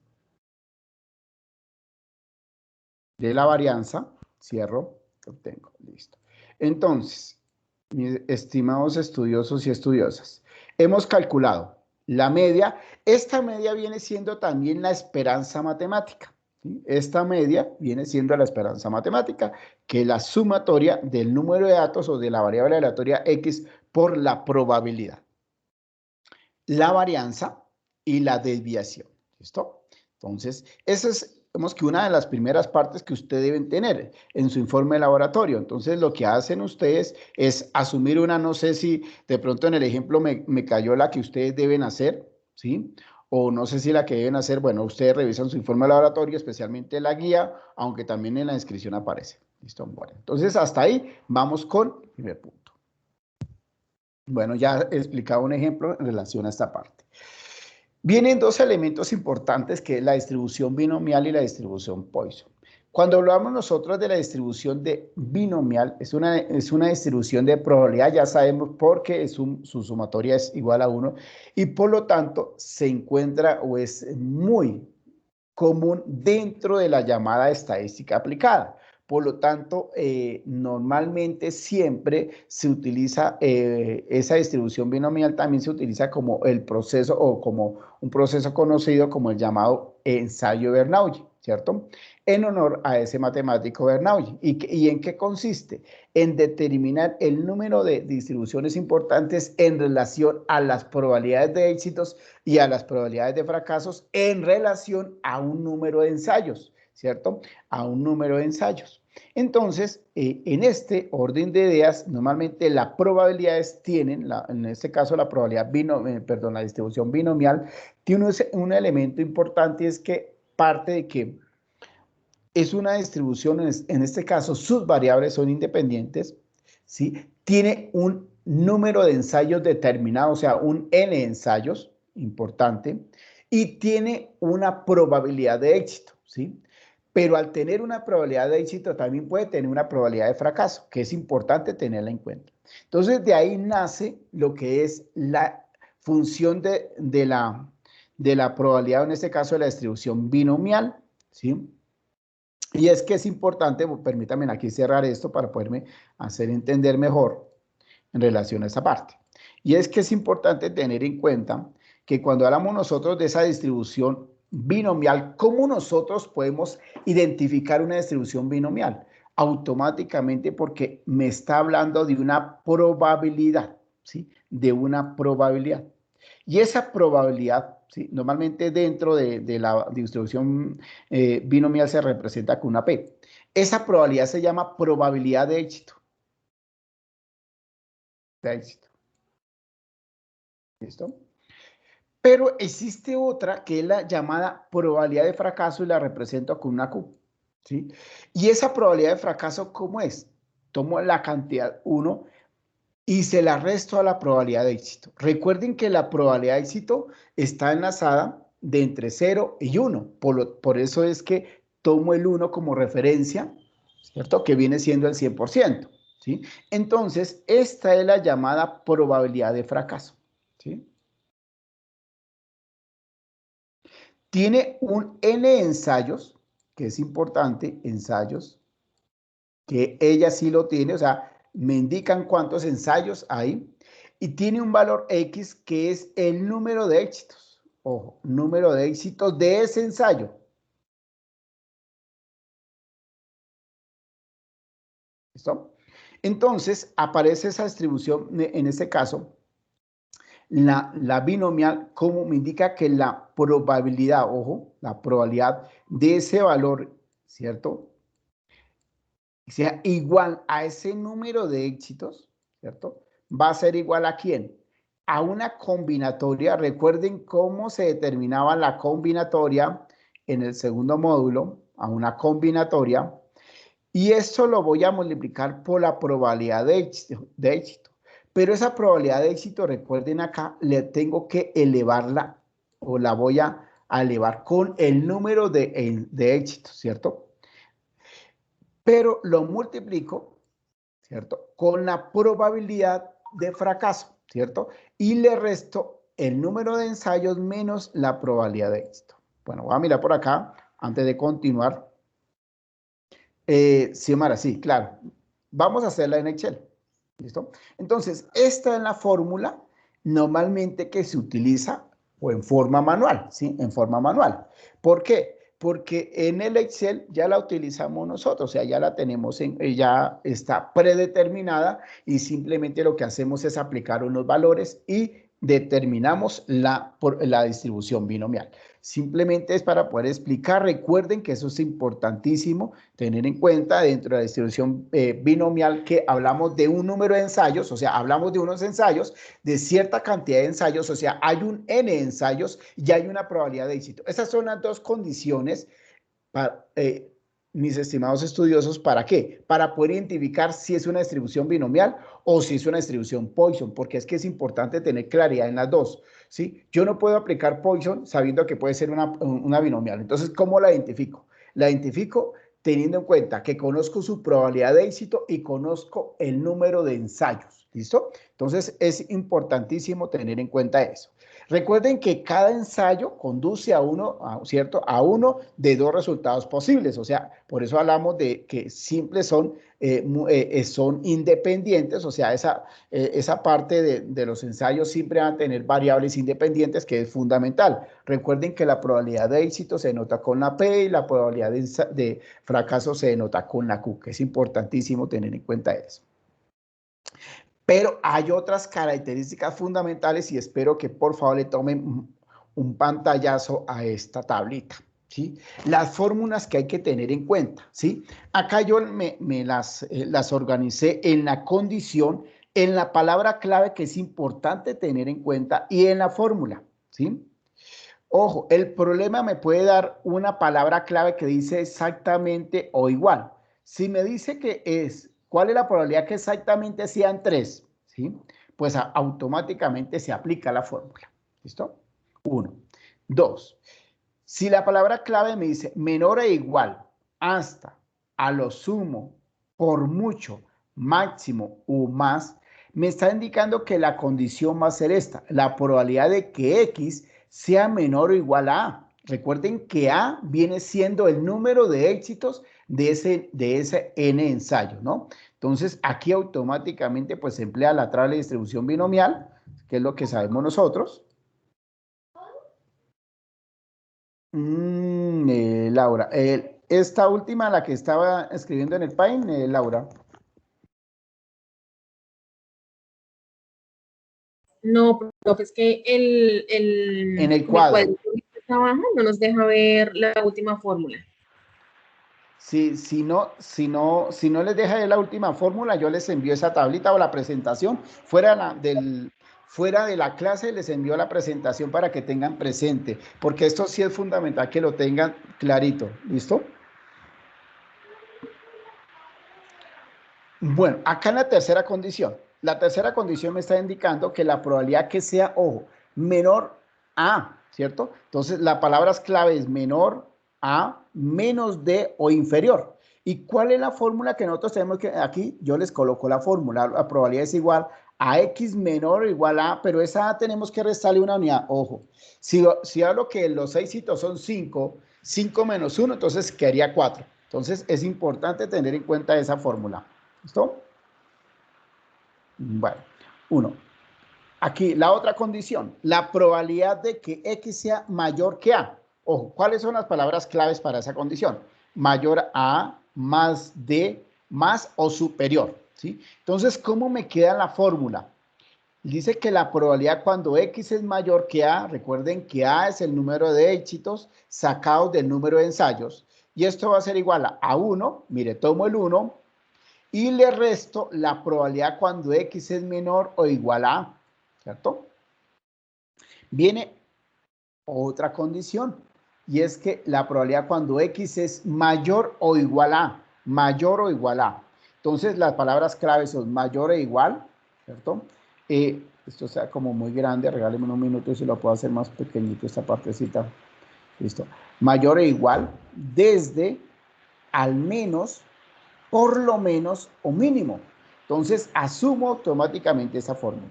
de la varianza, cierro, obtengo, listo. Entonces, mis estimados estudiosos y estudiosas, hemos calculado la media. Esta media viene siendo también la esperanza matemática, ¿sí? Esta media viene siendo la esperanza matemática, que es la sumatoria del número de datos o de la variable aleatoria X por la probabilidad, la varianza y la desviación. ¿Listo? Entonces, esa es, digamos que una de las primeras partes que ustedes deben tener en su informe de laboratorio. Entonces, lo que hacen ustedes es asumir una, no sé si de pronto en el ejemplo me cayó la que ustedes deben hacer, ¿sí? O no sé si la que deben hacer, bueno, ustedes revisan su informe de laboratorio, especialmente la guía, aunque también en la inscripción aparece. ¿Listo? Bueno, entonces hasta ahí vamos con el primer punto. Bueno, ya he explicado un ejemplo en relación a esta parte. Vienen dos elementos importantes que es la distribución binomial y la distribución Poisson. Cuando hablamos nosotros de la distribución de binomial, es una distribución de probabilidad, ya sabemos porque su sumatoria es igual a 1 y por lo tanto se encuentra o es muy común dentro de la llamada estadística aplicada. Por lo tanto, normalmente siempre se utiliza esa distribución binomial, también se utiliza como el proceso o como un proceso conocido como el llamado ensayo Bernoulli, ¿cierto? En honor a ese matemático Bernoulli. ¿Y en qué consiste? En determinar el número de distribuciones importantes en relación a las probabilidades de éxitos y a las probabilidades de fracasos en relación a un número de ensayos, ¿cierto? A un número de ensayos. Entonces, en este orden de ideas, normalmente las probabilidades tienen, en este caso la probabilidad la distribución binomial, tiene un elemento importante, es que parte de que es una distribución, en este caso sus variables son independientes, ¿sí? Tiene un número de ensayos determinado, o sea, un n ensayos importante, y tiene una probabilidad de éxito, ¿sí? Pero al tener una probabilidad de éxito también puede tener una probabilidad de fracaso, que es importante tenerla en cuenta. Entonces, de ahí nace lo que es la función de la probabilidad, en este caso de la distribución binomial, ¿sí? Y es que es importante, permítanme aquí cerrar esto para poderme hacer entender mejor en relación a esa parte. Y es que es importante tener en cuenta que cuando hablamos nosotros de esa distribución binomial, ¿cómo nosotros podemos identificar una distribución binomial? Automáticamente porque me está hablando de una probabilidad, ¿sí? De una probabilidad. Y esa probabilidad, ¿sí? Normalmente dentro de la distribución binomial se representa con una P. Esa probabilidad se llama probabilidad de éxito. De éxito. ¿Listo? Pero existe otra que es la llamada probabilidad de fracaso y la represento con una Q, ¿sí? Y esa probabilidad de fracaso, ¿cómo es? Tomo la cantidad 1 y se la resto a la probabilidad de éxito. Recuerden que la probabilidad de éxito está enlazada de entre 0 y 1. Por eso es que tomo el 1 como referencia, ¿cierto? Que viene siendo el 100%, ¿sí? Entonces, esta es la llamada probabilidad de fracaso, ¿sí? Tiene un N ensayos, que es importante, ensayos, que ella sí lo tiene, o sea, me indican cuántos ensayos hay, y tiene un valor X que es el número de éxitos. Ojo, número de éxitos de ese ensayo. ¿Listo? Entonces, aparece esa distribución, en este caso, la binomial, como me indica que la probabilidad, ojo, la probabilidad de ese valor, ¿cierto? Sea igual a ese número de éxitos, ¿cierto? Va a ser igual a quién? A una combinatoria. Recuerden cómo se determinaba la combinatoria en el segundo módulo, a una combinatoria. Y esto lo voy a multiplicar por la probabilidad de éxito. Pero esa probabilidad de éxito, recuerden acá, le tengo que elevarla o la voy a elevar con el número de éxitos, ¿cierto? Pero lo multiplico, ¿cierto? Con la probabilidad de fracaso, ¿cierto? Y le resto el número de ensayos menos la probabilidad de éxito. Bueno, voy a mirar por acá antes de continuar. Xiomara, sí, claro. Vamos a hacerla en Excel. ¿Listo? Entonces, esta es la fórmula normalmente que se utiliza o en forma manual, ¿sí? En forma manual. ¿Por qué? Porque en el Excel ya la utilizamos nosotros, o sea, ya la tenemos, ya está predeterminada y simplemente lo que hacemos es aplicar unos valores y determinamos la distribución binomial. Simplemente es para poder explicar, recuerden que eso es importantísimo, tener en cuenta dentro de la distribución binomial que hablamos de un número de ensayos, o sea, hablamos de unos ensayos, de cierta cantidad de ensayos, o sea, hay un N de ensayos y hay una probabilidad de éxito. Esas son las dos condiciones para, mis estimados estudiosos, ¿para qué? Para poder identificar si es una distribución binomial o si es una distribución Poisson, porque es que es importante tener claridad en las dos, ¿sí? Yo no puedo aplicar Poisson sabiendo que puede ser una binomial. Entonces, ¿cómo la identifico? La identifico teniendo en cuenta que conozco su probabilidad de éxito y conozco el número de ensayos, ¿listo? Entonces, es importantísimo tener en cuenta eso. Recuerden que cada ensayo conduce a uno, ¿cierto? A uno de dos resultados posibles. O sea, por eso hablamos de que simples son independientes. O sea, esa parte de los ensayos siempre van a tener variables independientes, que es fundamental. Recuerden que la probabilidad de éxito se denota con la P y la probabilidad de fracaso se denota con la Q, que es importantísimo tener en cuenta eso. Pero hay otras características fundamentales y espero que por favor le tomen un pantallazo a esta tablita, ¿sí? Las fórmulas que hay que tener en cuenta, ¿sí? Acá yo las organicé en la condición, en la palabra clave que es importante tener en cuenta y en la fórmula, ¿sí? Ojo, el problema me puede dar una palabra clave que dice exactamente o igual. Si me dice que es, ¿cuál es la probabilidad que exactamente sean 3? ¿Sí? Pues automáticamente se aplica la fórmula. ¿Listo? 1. 2. Si la palabra clave me dice menor e igual, hasta, a lo sumo, por mucho, máximo o más, Me está indicando que la condición va a ser esta, la probabilidad de que X sea menor o igual a A. Recuerden que A viene siendo el número de éxitos de ese N ensayo, ¿no? Entonces, aquí automáticamente pues se emplea la tabla de distribución binomial, que es lo que sabemos nosotros. Laura, esta última, la que estaba escribiendo en el Paint, Laura.
No, profe, es que
En el
el
cuadro.
cuadrito que está abajo no nos deja ver la última fórmula.
Si no les deja de la última fórmula, yo les envío esa tablita o la presentación. Fuera de la clase les envío la presentación para que tengan presente, porque esto sí es fundamental que lo tengan clarito. ¿Listo? Bueno, acá en la tercera condición. La tercera condición me está indicando que la probabilidad que sea, ojo, menor a, ¿cierto? Entonces, la palabra clave es menor a, menos de o inferior. ¿Y cuál es la fórmula que nosotros tenemos que aquí? Yo les coloco la fórmula. La probabilidad es igual a X menor o igual a, pero esa A tenemos que restarle una unidad. Ojo, si hablo que los 6 hitos son 5, 5 menos 1, entonces quedaría 4. Entonces, es importante tener en cuenta esa fórmula. ¿Listo? Bueno, 1. Aquí la otra condición, la probabilidad de que X sea mayor que A. Ojo, ¿cuáles son las palabras claves para esa condición? Mayor a, más de, más o superior. ¿Sí? Entonces, ¿cómo me queda la fórmula? Dice que la probabilidad cuando X es mayor que A, recuerden que A es el número de éxitos sacados del número de ensayos, y esto va a ser igual a 1, mire, tomo el 1, y le resto la probabilidad cuando X es menor o igual a A, ¿cierto? Viene otra condición, y es que la probabilidad cuando X es mayor o igual a, mayor o igual a. Entonces, las palabras claves son mayor e igual, ¿cierto? Esto sea como muy grande, regáleme un minuto y se lo puedo hacer más pequeñito esta partecita. Listo. Mayor e igual desde al menos, por lo menos o mínimo. Entonces, asumo automáticamente esa fórmula.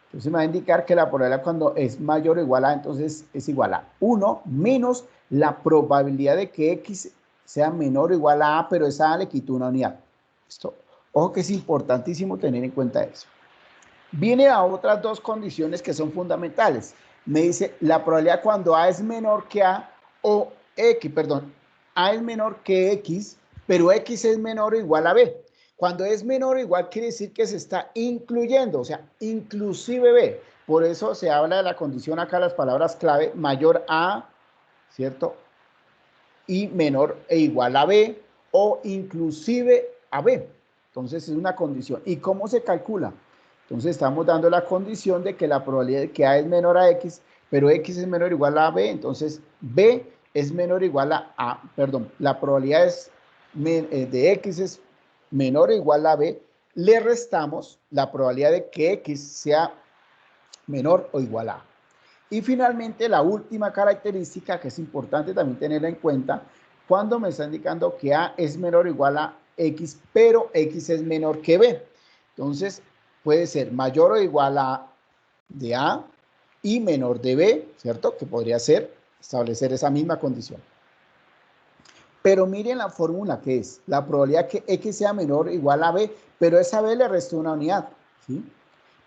Entonces, me va a indicar que la probabilidad cuando es mayor o igual a, entonces es igual a 1 menos la probabilidad de que X sea menor o igual a A, pero esa A le quito una unidad. ¿Listo? Ojo que es importantísimo tener en cuenta eso. Viene a otras dos condiciones que son fundamentales. Me dice la probabilidad cuando A es menor que A o X, perdón, A es menor que X, pero X es menor o igual a B. Cuando es menor o igual quiere decir que se está incluyendo, o sea, inclusive B. Por eso se habla de la condición acá, las palabras clave, mayor a, ¿cierto? Y menor e igual a B o inclusive a B. Entonces es una condición. ¿Y cómo se calcula? Entonces estamos dando la condición de que la probabilidad de que A es menor a X, pero X es menor o igual a B, entonces B es menor o igual a, perdón, la probabilidad de X es menor o igual a B, le restamos la probabilidad de que X sea menor o igual a A. Y finalmente, la última característica que es importante también tenerla en cuenta, cuando me está indicando que A es menor o igual a X, pero X es menor que B. Entonces, puede ser mayor o igual a de A y menor de B, ¿cierto? Que podría ser establecer esa misma condición. Pero miren la fórmula que es, la probabilidad que X sea menor o igual a B, pero esa B le restó una unidad, ¿sí?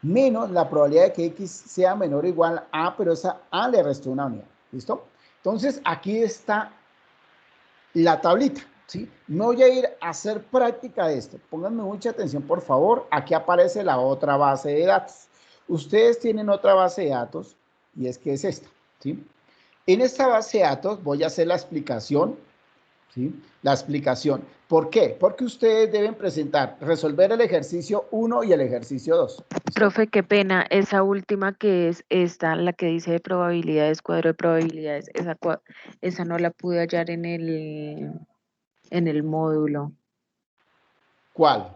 Menos la probabilidad de que X sea menor o igual a A, pero esa A le restó una unidad. ¿Listo? Entonces, aquí está la tablita, ¿sí? No voy a ir a hacer práctica de esto. Pónganme mucha atención, por favor. Aquí aparece la otra base de datos. Ustedes tienen otra base de datos y es que es esta, ¿sí? En esta base de datos voy a hacer la explicación, ¿sí? La explicación. ¿Por qué? Porque ustedes deben presentar, resolver el ejercicio 1 y el ejercicio 2.
Profe, qué pena, esa última que es esta, la que dice de probabilidades, cuadro de probabilidades, esa no la pude hallar en el módulo.
¿Cuál?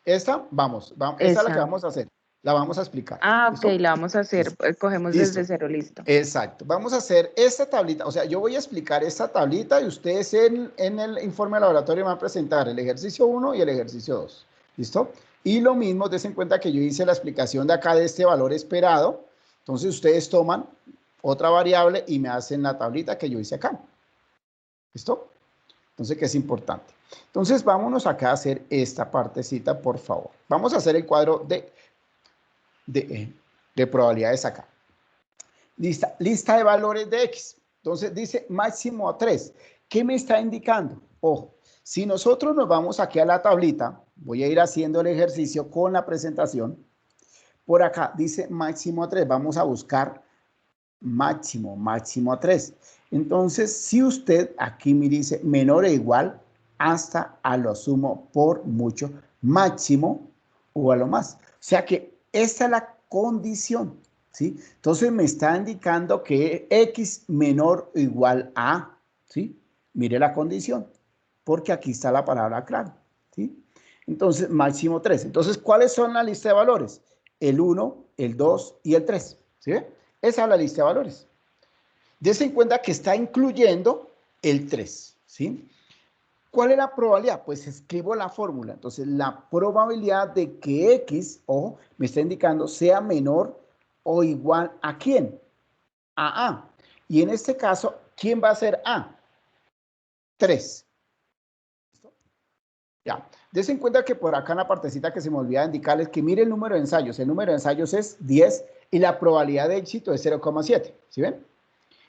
Esta, vamos, esta es la que
Esa.
vamos a hacer. La vamos a explicar.
Ah, ok,
¿Listo?
la vamos a hacer, cogemos
Listo.
desde cero, listo.
Exacto. Vamos a hacer esta tablita. O sea, yo voy a explicar esta tablita y ustedes en el informe de laboratorio van a presentar el ejercicio 1 y el ejercicio 2. ¿Listo? Y lo mismo, des en cuenta que yo hice la explicación de acá de este valor esperado. Entonces ustedes toman otra variable y me hacen la tablita que yo hice acá. ¿Listo? Entonces, ¿qué es importante? Entonces, vámonos acá a hacer esta partecita, por favor. Vamos a hacer el cuadro de probabilidades acá. Lista de valores de X. Entonces, dice máximo a 3. ¿Qué me está indicando? Ojo, si nosotros nos vamos aquí a la tablita, voy a ir haciendo el ejercicio con la presentación. Por acá dice máximo a 3. Vamos a buscar máximo a 3. Entonces, si usted aquí me dice menor o igual hasta a lo sumo por mucho máximo o a lo más. O sea que esta es la condición, ¿sí? Entonces me está indicando que X menor o igual a, ¿sí? Mire la condición, porque aquí está la palabra claro, ¿sí? Entonces, máximo 3. Entonces, ¿cuáles son la lista de valores? El 1, el 2 y el 3, ¿sí? Esa es la lista de valores. Dese en cuenta que está incluyendo el 3, ¿sí? ¿Cuál es la probabilidad? Pues escribo la fórmula. Entonces, la probabilidad de que X, ojo, me está indicando, sea menor o igual a ¿quién? A A. Y en este caso, ¿quién va a ser A? 3. ¿Listo? Ya. Dese en cuenta que por acá en la partecita que se me olvida indicarles que mire el número de ensayos. El número de ensayos es 10 y la probabilidad de éxito es 0,7. ¿Sí ven?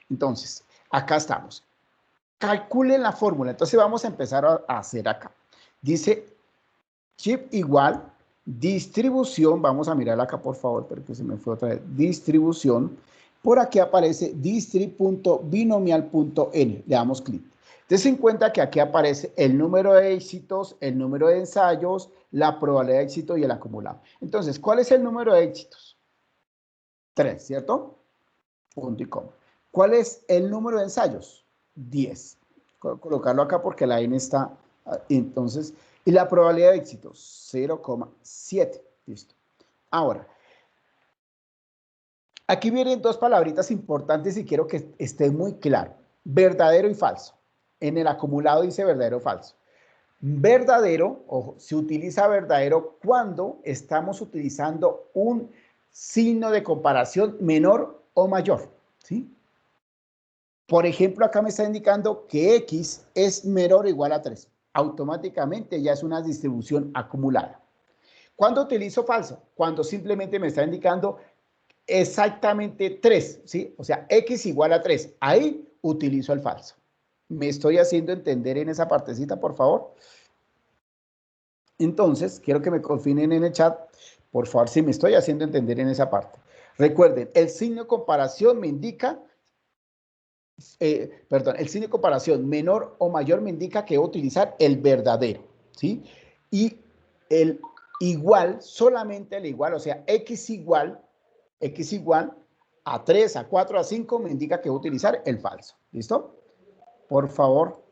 Entonces, acá estamos. Calculen la fórmula. Entonces vamos a empezar a hacer acá. Dice chip igual distribución. Vamos a mirar acá, por favor, porque se me fue otra vez. Distribución. Por aquí aparece distri.binomial.n. Le damos clic. Dense en cuenta que aquí aparece el número de éxitos, el número de ensayos, la probabilidad de éxito y el acumulado. Entonces, ¿cuál es el número de éxitos? 3, ¿cierto? Punto y coma. ¿Cuál es el número de ensayos? 10. Colocarlo acá porque la N está, entonces, y la probabilidad de éxito, 0,7. Listo. Ahora, aquí vienen dos palabritas importantes y quiero que esté muy claro. Verdadero y falso. En el acumulado dice verdadero o falso. Verdadero, ojo, se utiliza verdadero cuando estamos utilizando un signo de comparación menor o mayor, ¿sí? Por ejemplo, acá me está indicando que X es menor o igual a 3. Automáticamente ya es una distribución acumulada. ¿Cuándo utilizo falso? Cuando simplemente me está indicando exactamente 3, ¿sí? O sea, X igual a 3. Ahí utilizo el falso. ¿Me estoy haciendo entender en esa partecita, por favor? Entonces, quiero que me confirmen en el chat, por favor, si me estoy haciendo entender en esa parte. Recuerden, el signo de comparación me indica el signo de comparación menor o mayor me indica que voy a utilizar el verdadero, ¿sí? Y el igual, solamente el igual, o sea, x igual a 3, a 4, a 5, me indica que voy a utilizar el falso. ¿Listo? Por favor.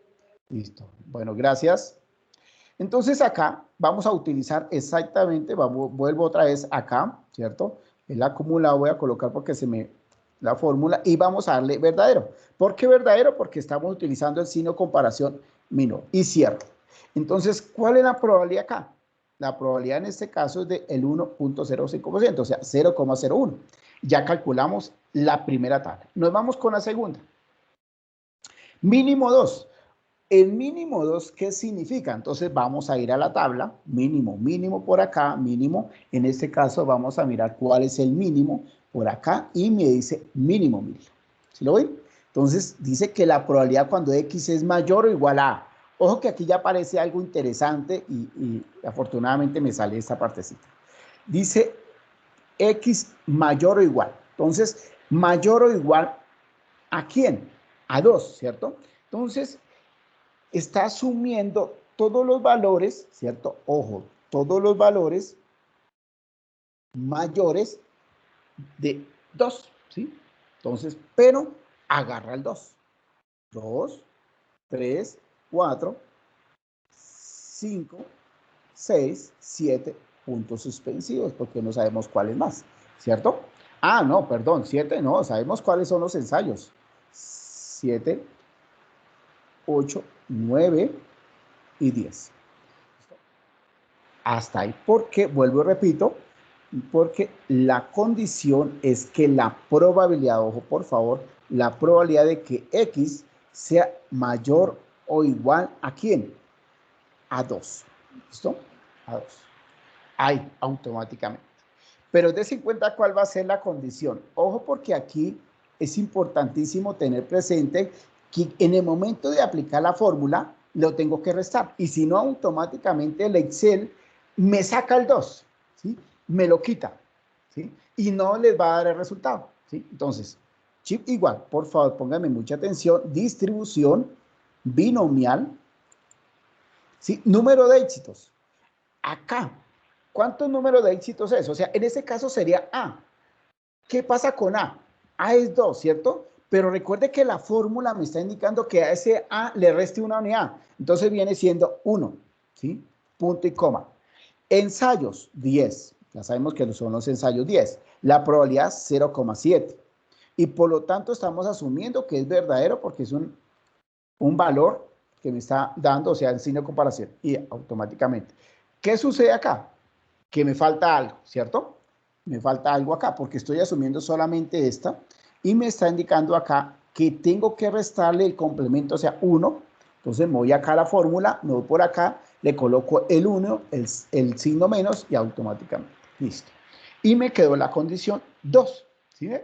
Listo. Bueno, gracias. Entonces acá vamos a utilizar exactamente, vuelvo otra vez acá, ¿cierto? El acumulado voy a colocar porque se me la fórmula y vamos a darle verdadero. ¿Por qué verdadero? Porque estamos utilizando el signo de comparación menor y cierro. Entonces, ¿cuál es la probabilidad acá? La probabilidad en este caso es del 1.05%, o sea, 0,01. Ya calculamos la primera tabla. Nos vamos con la segunda. Mínimo 2. El mínimo 2, ¿qué significa? Entonces vamos a ir a la tabla, mínimo por acá, mínimo. En este caso vamos a mirar cuál es el mínimo por acá y me dice mínimo 1000. ¿Sí lo ven? Entonces dice que la probabilidad cuando X es mayor o igual a A. Ojo que aquí ya aparece algo interesante y afortunadamente me sale esta partecita. Dice X mayor o igual. Entonces, mayor o igual ¿a quién? A 2, ¿cierto? Entonces, está asumiendo todos los valores, ¿cierto? Ojo, todos los valores mayores de 2, ¿sí? Entonces, pero agarra el 2. 2, 3, 4, 5, 6, 7 puntos suspensivos, porque no sabemos cuáles más, ¿cierto? Ah, no, perdón, 7 no, sabemos cuáles son los ensayos. 7, 8, 9 y 10. Hasta ahí. Porque, vuelvo y repito, porque la condición es que la probabilidad, ojo por favor, la probabilidad de que X sea mayor o igual a ¿quién? A 2. ¿Listo? A 2. Ahí, automáticamente. Pero dése en cuenta cuál va a ser la condición. Ojo porque aquí es importantísimo tener presente que en el momento de aplicar la fórmula, lo tengo que restar. Y si no, automáticamente el Excel me saca el 2, ¿sí? Me lo quita, ¿sí? Y no les va a dar el resultado, ¿sí? Entonces, chip igual, por favor, pónganme mucha atención. Distribución binomial, ¿sí? Número de éxitos. Acá, ¿cuántos números de éxitos es? O sea, en este caso sería A. ¿Qué pasa con A? A es 2, ¿cierto? Pero recuerde que la fórmula me está indicando que a ese A le reste una unidad. Entonces viene siendo 1, ¿sí? Punto y coma. Ensayos, 10. Ya sabemos que son los ensayos 10. La probabilidad 0,7. Y por lo tanto estamos asumiendo que es verdadero porque es un valor que me está dando, o sea, el signo de comparación. Y automáticamente. ¿Qué sucede acá? Que me falta algo, ¿cierto? Me falta algo acá porque estoy asumiendo solamente esta y me está indicando acá que tengo que restarle el complemento, o sea, 1. Entonces me voy acá a la fórmula, me voy por acá, le coloco el 1, el signo menos y automáticamente. Listo. Y me quedó la condición 2. ¿Sí ven?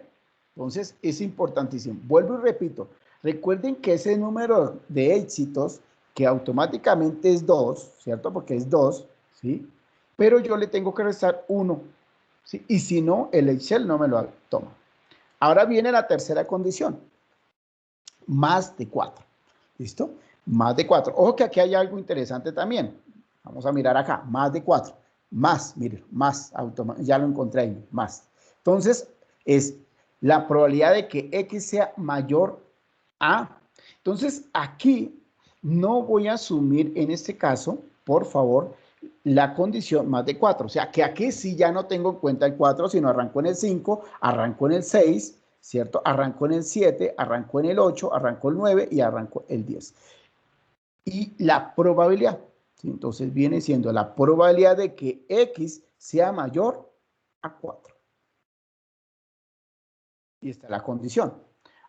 Entonces es importantísimo. Vuelvo y repito. Recuerden que ese número de éxitos que automáticamente es 2, ¿cierto? Porque es 2, ¿sí? Pero yo le tengo que restar 1, ¿sí? Y si no, el Excel no me lo toma. Ahora viene la tercera condición, más de 4, ¿listo? Más de 4. Ojo que aquí hay algo interesante también. Vamos a mirar acá, más de 4. Más, miren, más, ya lo encontré ahí, más. Entonces, es la probabilidad de que X sea mayor a. Entonces, aquí no voy a asumir en este caso, por favor, la condición más de 4. O sea, que aquí sí ya no tengo en cuenta el 4, sino arranco en el 5, arranco en el 6, ¿cierto? Arranco en el 7, arranco en el 8, arranco el 9 y arranco el 10. Y la probabilidad, ¿sí? Entonces viene siendo la probabilidad de que X sea mayor a 4. Y esta es la condición.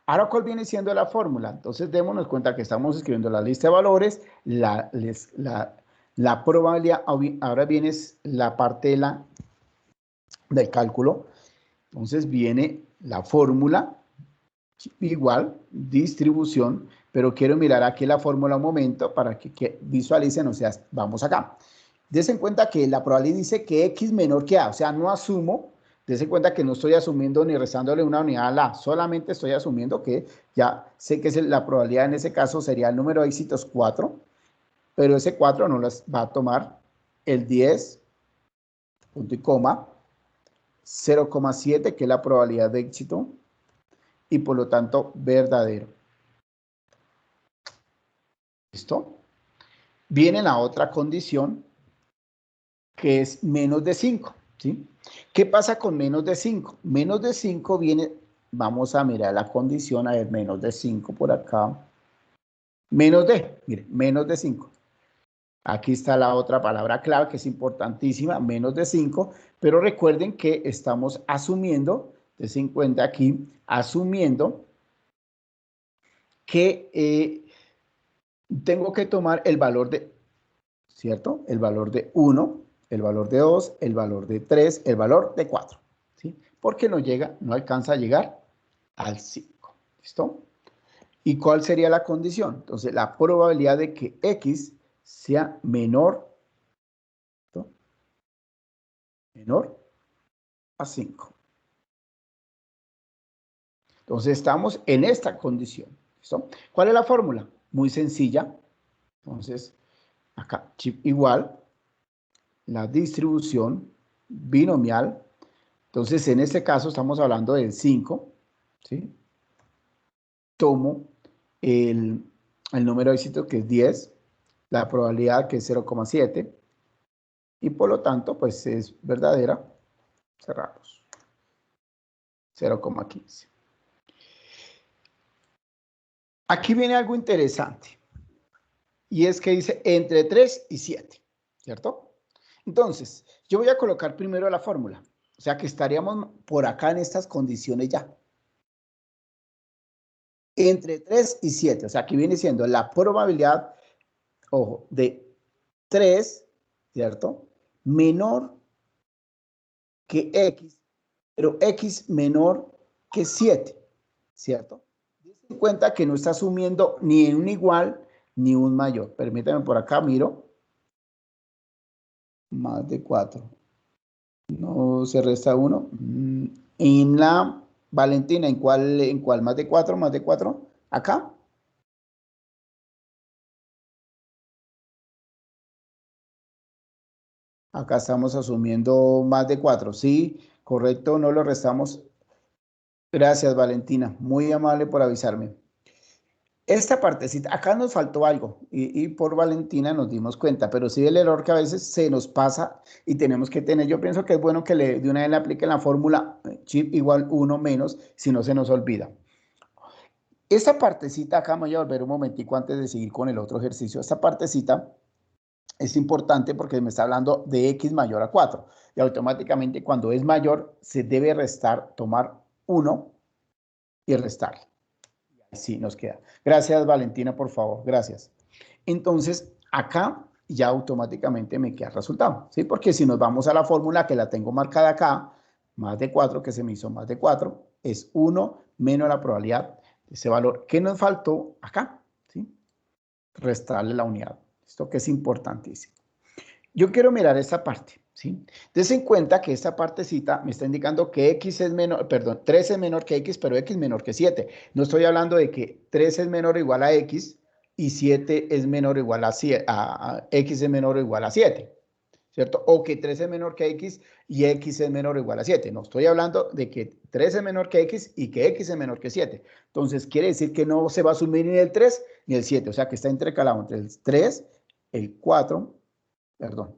Ahora, ¿cuál viene siendo la fórmula? Entonces, démonos cuenta que estamos escribiendo la lista de valores, la probabilidad, ahora viene la parte del cálculo. Entonces, viene la fórmula, igual, distribución, pero quiero mirar aquí la fórmula un momento para que visualicen, o sea, vamos acá. Dense en cuenta que la probabilidad dice que X menor que A, o sea, no asumo. Dense cuenta que no estoy asumiendo ni restándole una unidad a la A, solamente estoy asumiendo que ya sé que la probabilidad en ese caso sería el número de éxitos 4, pero ese 4 no las va a tomar el 10, punto y coma, 0,7, que es la probabilidad de éxito, y por lo tanto verdadero. ¿Listo? Viene la otra condición, que es menos de 5, ¿sí? ¿Qué pasa con menos de 5? Menos de 5 viene, vamos a mirar la condición, a ver, menos de 5 por acá. Menos de, mire, menos de 5. Aquí está la otra palabra clave que es importantísima, menos de 5, pero recuerden que estamos asumiendo, dense en cuenta aquí, asumiendo que tengo que tomar el valor de, ¿cierto? El valor de 1, el valor de 2, el valor de 3, el valor de 4, ¿sí? Porque no llega, no alcanza a llegar al 5, ¿listo? ¿Y cuál sería la condición? Entonces, la probabilidad de que X sea menor, ¿listo? Menor a 5. Entonces, estamos en esta condición, ¿listo? ¿Cuál es la fórmula? Muy sencilla. Entonces, acá, chip igual, la distribución binomial. Entonces, en este caso estamos hablando del 5, ¿sí? Tomo el número de éxito que es 10, la probabilidad que es 0,7 y por lo tanto, pues es verdadera. Cerramos. 0,15. Aquí viene algo interesante y es que dice entre 3 y 7, ¿cierto? Entonces, yo voy a colocar primero la fórmula. O sea que estaríamos por acá en estas condiciones ya. Entre 3 y 7. O sea, que viene siendo la probabilidad, ojo, de 3, ¿cierto? Menor que X, pero X menor que 7, ¿cierto? Dice en cuenta que no está asumiendo ni un igual ni un mayor. Permítanme por acá, miro. Más de 4. No se resta 1. En la Valentina, ¿en cuál más de 4? Más de 4. Acá. Acá estamos asumiendo más de 4. Sí, correcto, no lo restamos. Gracias, Valentina. Muy amable por avisarme. Esta partecita, acá nos faltó algo y por Valentina nos dimos cuenta, pero sí el error que a veces se nos pasa y tenemos que tener, yo pienso que es bueno que de una vez le apliquen la fórmula chip igual 1 menos, si no se nos olvida. Esta partecita, acá me voy a volver un momentico antes de seguir con el otro ejercicio. Esta partecita es importante porque me está hablando de x mayor a 4 y automáticamente cuando es mayor se debe restar, tomar 1 y restarle. Sí, nos queda. Gracias, Valentina, por favor. Gracias. Entonces, acá ya automáticamente me queda el resultado, ¿sí? Porque si nos vamos a la fórmula que la tengo marcada acá, más de 4, que se me hizo más de 4, es 1 menos la probabilidad de ese valor. ¿Qué nos faltó acá? ¿Sí? Restarle la unidad. Esto que es importantísimo. Yo quiero mirar esta parte, ¿sí? Dense en cuenta que esta partecita me está indicando que x es menor, perdón, 3 es menor que x, pero x menor que 7. No estoy hablando de que 3 es menor o igual a x y 7 es menor o igual a, 7, x es menor o igual a 7, ¿cierto? O que 3 es menor que x y x es menor o igual a 7. No, estoy hablando de que 3 es menor que x y que x es menor que 7. Entonces, quiere decir que no se va a asumir ni el 3 ni el 7, o sea que está intercalado entre el 3, el 4, perdón,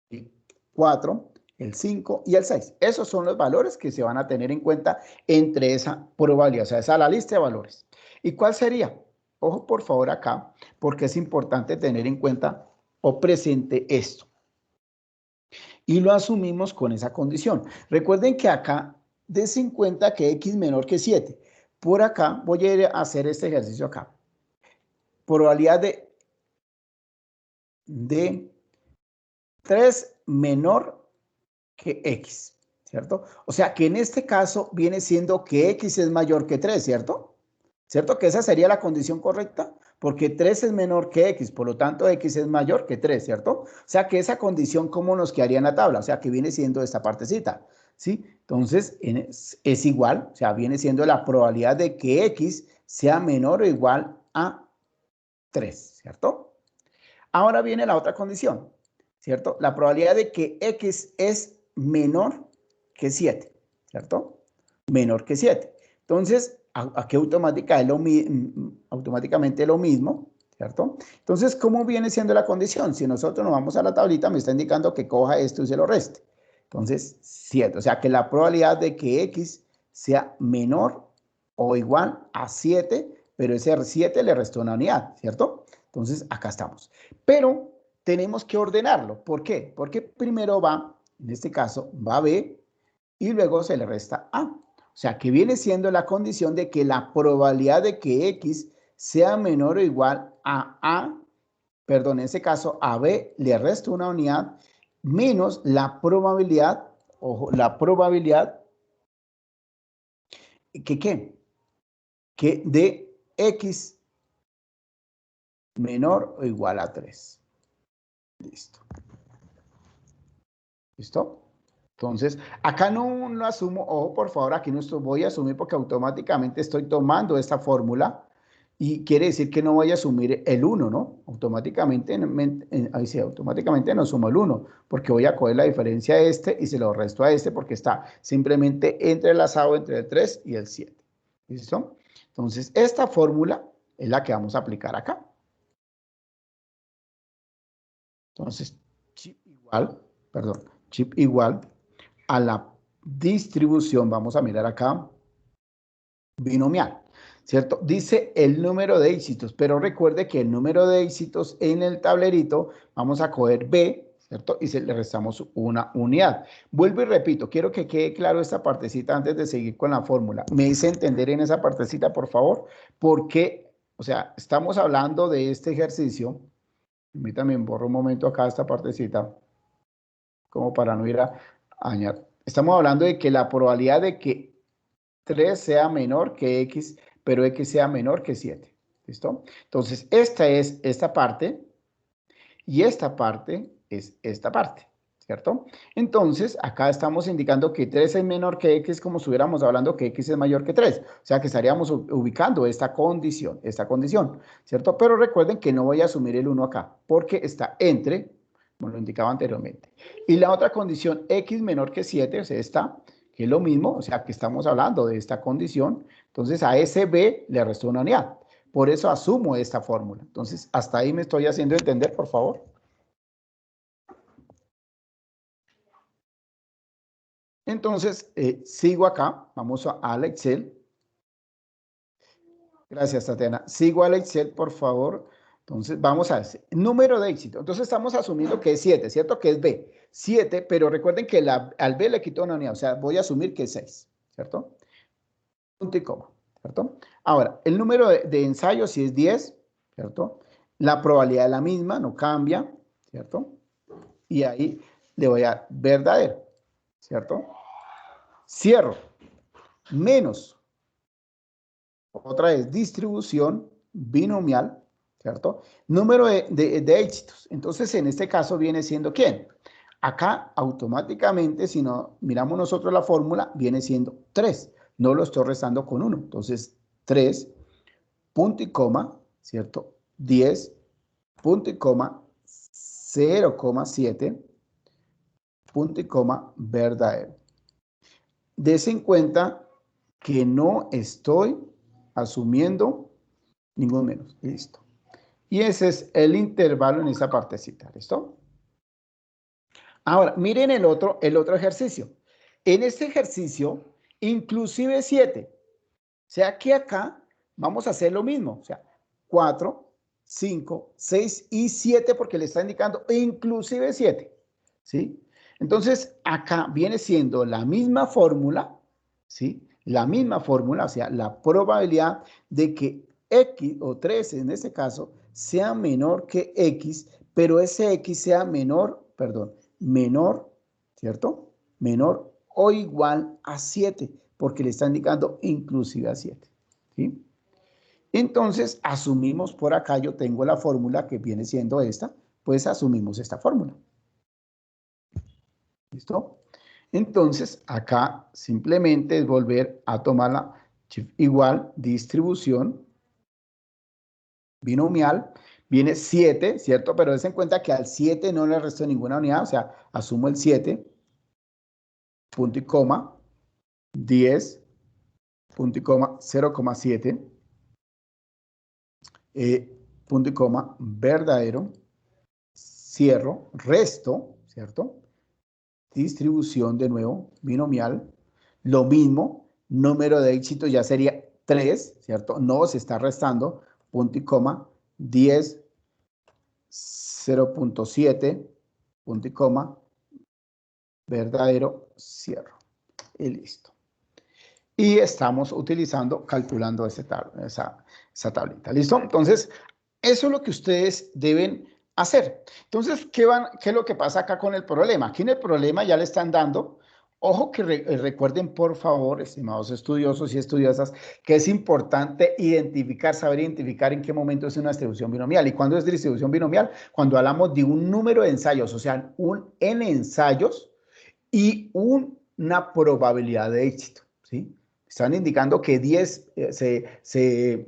el 4, el 5 y el 6. Esos son los valores que se van a tener en cuenta entre esa probabilidad, o sea, esa es la lista de valores. ¿Y cuál sería? Ojo por favor acá, porque es importante tener en cuenta o presente esto. Y lo asumimos con esa condición. Recuerden que acá, dense en cuenta que x menor que 7. Por acá, voy a ir a hacer este ejercicio acá. Probabilidad de 3 menor que x, ¿cierto? O sea que en este caso viene siendo que x es mayor que 3, ¿cierto? ¿Cierto? Que esa sería la condición correcta, porque 3 es menor que x, por lo tanto x es mayor que 3, ¿cierto? O sea que esa condición, ¿cómo nos quedaría en la tabla? O sea que viene siendo esta partecita, ¿sí? Entonces es igual, o sea, viene siendo la probabilidad de que x sea menor o igual a 3, ¿cierto? Ahora viene la otra condición, ¿cierto? La probabilidad de que x es menor que 7, ¿cierto? Menor que 7. Entonces, aquí automáticamente lo mismo, ¿cierto? Entonces, ¿cómo viene siendo la condición? Si nosotros nos vamos a la tablita, me está indicando que coja esto y se lo reste. Entonces, 7. O sea, que la probabilidad de que x sea menor o igual a 7, pero ese 7 le restó una unidad, ¿cierto? Entonces, acá estamos. Pero tenemos que ordenarlo. ¿Por qué? Porque primero va, en este caso, va B y luego se le resta A. O sea, que viene siendo la condición de que la probabilidad de que X sea menor o igual a A, perdón, en este caso a B le resta una unidad, menos la probabilidad, ojo, la probabilidad que ¿qué? Que de X menor o igual a 3. Listo. ¿Listo? Entonces, acá no lo asumo, ojo, por favor, aquí no voy a asumir porque automáticamente estoy tomando esta fórmula y quiere decir que no voy a asumir el 1, ¿no? Automáticamente, ahí sí, automáticamente no sumo el 1 porque voy a coger la diferencia de este y se lo resto a este porque está simplemente entrelazado entre el 3 y el 7. ¿Listo? Entonces, esta fórmula es la que vamos a aplicar acá. Entonces, chip igual a la distribución, vamos a mirar acá, binomial, ¿cierto? Dice el número de éxitos, pero recuerde que el número de éxitos en el tablerito, vamos a coger B, ¿cierto? Y le restamos una unidad. Vuelvo y repito, quiero que quede claro esta partecita antes de seguir con la fórmula. ¿Me hice entender en esa partecita, por favor? Porque, o sea, estamos hablando de este ejercicio. A mí también borro un momento acá esta partecita, como para no ir a añadir. Estamos hablando de que la probabilidad de que 3 sea menor que X, pero X sea menor que 7. ¿Listo? Entonces, esta es esta parte y esta parte es esta parte, ¿cierto? Entonces, acá estamos indicando que 3 es menor que X, como si estuviéramos hablando que X es mayor que 3. O sea, que estaríamos ubicando esta condición, ¿cierto? Pero recuerden que no voy a asumir el 1 acá, porque está entre, como lo indicaba anteriormente. Y la otra condición, X menor que 7, o sea, esta, que es lo mismo, o sea, que estamos hablando de esta condición. Entonces, a ese B le resto una unidad. Por eso asumo esta fórmula. Entonces, hasta ahí me estoy haciendo entender, por favor. Entonces, sigo acá. Vamos al Excel. Gracias, Tatiana. Sigo al Excel, por favor. Entonces, vamos a ese. Número de éxito. Entonces, estamos asumiendo que es 7, ¿cierto? Que es B. 7, pero recuerden que al B le quito una unidad. O sea, voy a asumir que es 6, ¿cierto? Punto y coma, ¿cierto? Ahora, el número de ensayos, si es 10, ¿cierto? La probabilidad es la misma, no cambia, ¿cierto? Y ahí le voy a verdadero, ¿cierto? Cierro, menos, otra vez, distribución binomial, ¿cierto? Número de éxitos. Entonces, en este caso viene siendo ¿quién? Acá, automáticamente, si no miramos nosotros la fórmula, viene siendo 3. No lo estoy restando con 1. Entonces, 3, punto y coma, ¿cierto? 10, punto y coma, 0,7, punto y coma, verdadero. Dese en cuenta que no estoy asumiendo ningún menos. Listo. Y ese es el intervalo en esa partecita. ¿Listo? Ahora, miren el otro ejercicio. En este ejercicio, inclusive 7. O sea que acá vamos a hacer lo mismo. O sea, 4, 5, 6 y 7 porque le está indicando inclusive 7. ¿Sí? Entonces, acá viene siendo la misma fórmula, ¿sí? La misma fórmula, o sea, la probabilidad de que X o 3 en este caso sea menor que X, pero ese X sea menor, ¿cierto? Menor o igual a 7, porque le está indicando inclusive a 7, ¿sí? Entonces, asumimos por acá, yo tengo la fórmula que viene siendo esta, pues asumimos esta fórmula. ¿Listo? Entonces, acá simplemente es volver a tomar la igual distribución binomial. Viene 7, ¿cierto? Pero des en cuenta que al 7 no le resto ninguna unidad, o sea, asumo el 7, punto y coma, 10, punto y coma, 0,7, punto y coma, verdadero, cierro, resto, ¿cierto? Distribución de nuevo, binomial, lo mismo, número de éxito ya sería 3, ¿cierto? No se está restando, punto y coma, 10, 0,7, punto y coma, verdadero, cierro. Y listo. Y estamos calculando esa tablita. ¿Listo? Entonces, eso es lo que ustedes deben hacer. Entonces, ¿qué es lo que pasa acá con el problema? Aquí en el problema ya le están dando, ojo que recuerden por favor, estimados estudiosos y estudiosas, que es importante saber identificar en qué momento es una distribución binomial. ¿Y cuándo es distribución binomial? Cuando hablamos de un número de ensayos, o sea, un n ensayos y una probabilidad de éxito, ¿sí? Están indicando que 10 se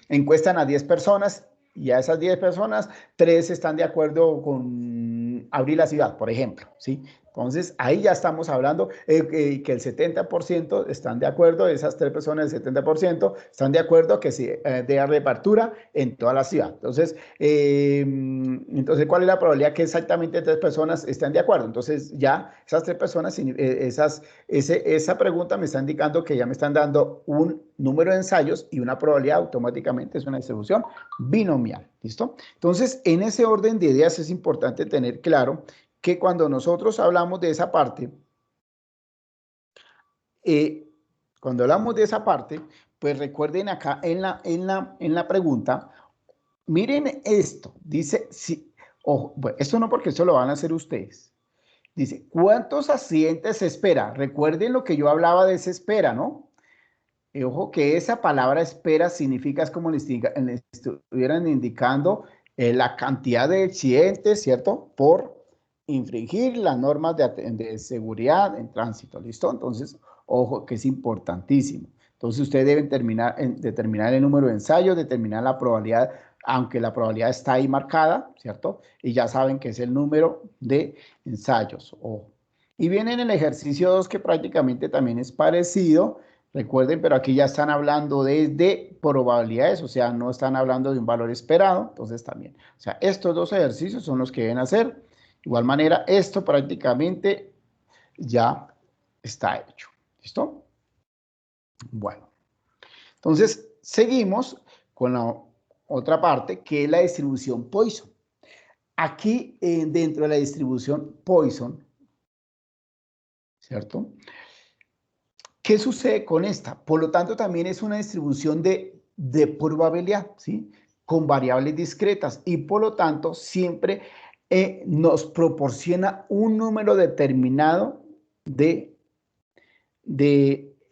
encuestan a 10 personas y a esas 10 personas, 3 están de acuerdo con abrir la ciudad, por ejemplo, ¿sí? Entonces, ahí ya estamos hablando que el 70% están de acuerdo, esas 3 personas, el 70% están de acuerdo que se dé reapertura en toda la ciudad. Entonces, ¿cuál es la probabilidad que exactamente 3 personas estén de acuerdo? Entonces, ya esas 3 personas, esa pregunta me está indicando que ya me están dando un número de ensayos y una probabilidad automáticamente, es una distribución binomial. ¿Listo? Entonces, en ese orden de ideas es importante tener claro que cuando nosotros hablamos de esa parte, pues recuerden acá en la pregunta, miren esto, dice, sí, ojo, bueno, esto no porque esto lo van a hacer ustedes. Dice, ¿cuántos accidentes se espera? Recuerden lo que yo hablaba de esa espera, ¿no? Y ojo que esa palabra espera significa, es como le estuvieran indicando la cantidad de accidentes, ¿cierto? Por infringir las normas de seguridad en tránsito, ¿listo? Entonces, ojo que es importantísimo. Entonces, ustedes deben determinar el número de ensayos, determinar la probabilidad, aunque la probabilidad está ahí marcada, ¿cierto? Y ya saben que es el número de ensayos, ojo. Y viene en el ejercicio 2 que prácticamente también es parecido. Recuerden, pero aquí ya están hablando de probabilidades, o sea, no están hablando de un valor esperado, entonces también. O sea, estos 2 ejercicios son los que deben hacer. De igual manera, esto prácticamente ya está hecho. ¿Listo? Bueno, entonces seguimos con la otra parte, que es la distribución Poisson. Aquí, dentro de la distribución Poisson, ¿cierto? ¿Qué sucede con esta? Por lo tanto, también es una distribución de probabilidad, ¿sí? Con variables discretas y por lo tanto siempre nos proporciona un número determinado de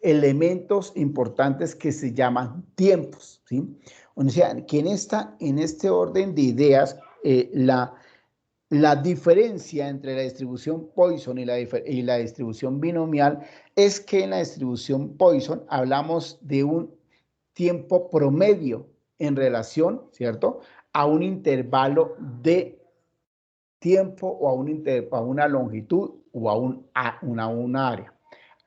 elementos importantes que se llaman tiempos, ¿sí? O sea, que en este orden de ideas, la diferencia entre la distribución Poisson y la distribución binomial es que en la distribución Poisson hablamos de un tiempo promedio en relación, ¿cierto?, a un intervalo de tiempo o a una longitud o a una área.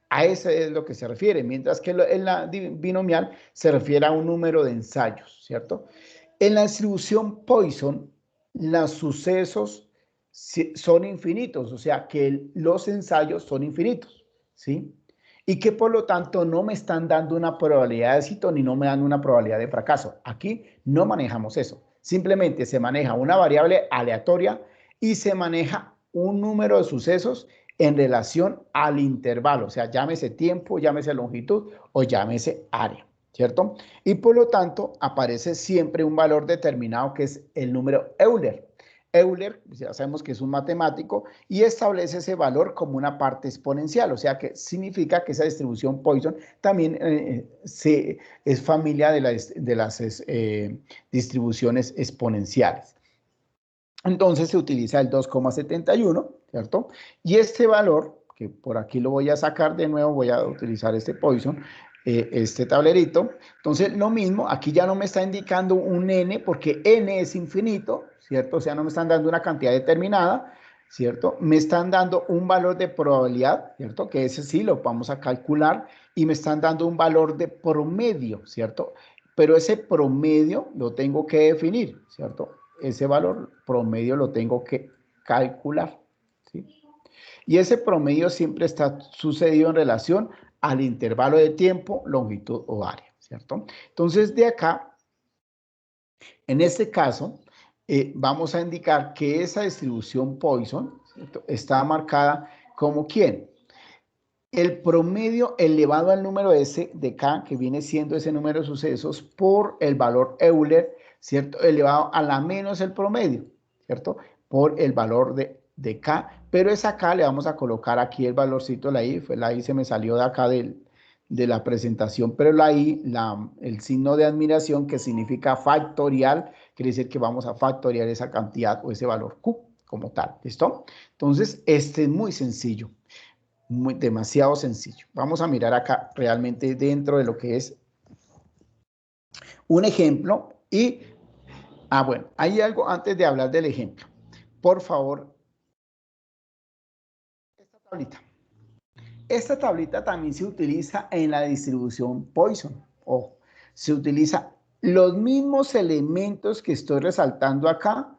A eso es lo que se refiere, mientras que en la binomial se refiere a un número de ensayos, ¿cierto? En la distribución Poisson, los sucesos son infinitos, o sea que los ensayos son infinitos, ¿sí? Y que por lo tanto no me están dando una probabilidad de éxito ni no me dan una probabilidad de fracaso. Aquí no manejamos eso. Simplemente se maneja una variable aleatoria y se maneja un número de sucesos en relación al intervalo, o sea, llámese tiempo, llámese longitud o llámese área, ¿cierto? Y por lo tanto aparece siempre un valor determinado que es el número Euler. Euler, ya sabemos que es un matemático, y establece ese valor como una parte exponencial, o sea que significa que esa distribución Poisson también es familia de las distribuciones exponenciales. Entonces se utiliza el 2,71, ¿cierto? Y este valor, que por aquí lo voy a sacar de nuevo, voy a utilizar este Poisson, este tablerito. Entonces lo mismo, aquí ya no me está indicando un n porque n es infinito, ¿cierto? O sea, no me están dando una cantidad determinada, ¿cierto? Me están dando un valor de probabilidad, ¿cierto? Que ese sí lo vamos a calcular y me están dando un valor de promedio, ¿cierto? Pero ese promedio lo tengo que definir, ¿cierto? Ese valor promedio lo tengo que calcular, ¿sí? Y ese promedio siempre está sucedido en relación al intervalo de tiempo, longitud o área, ¿cierto? Entonces, de acá, en este caso, vamos a indicar que esa distribución Poisson, ¿cierto?, está marcada como ¿quién? El promedio elevado al número S de K, que viene siendo ese número de sucesos, por el valor Euler, ¿cierto?, elevado a la menos el promedio, ¿cierto?, por el valor de K, pero esa K le vamos a colocar aquí el valorcito, la I se me salió de acá de la presentación, pero la I, el signo de admiración que significa factorial, quiere decir que vamos a factoriar esa cantidad o ese valor Q como tal, ¿listo? Entonces, este es muy sencillo. Demasiado sencillo. Vamos a mirar acá realmente dentro de lo que es un ejemplo y, bueno, hay algo antes de hablar del ejemplo. Por favor, tablita. Esta tablita también se utiliza en la distribución Poisson. Ojo, se utiliza los mismos elementos que estoy resaltando acá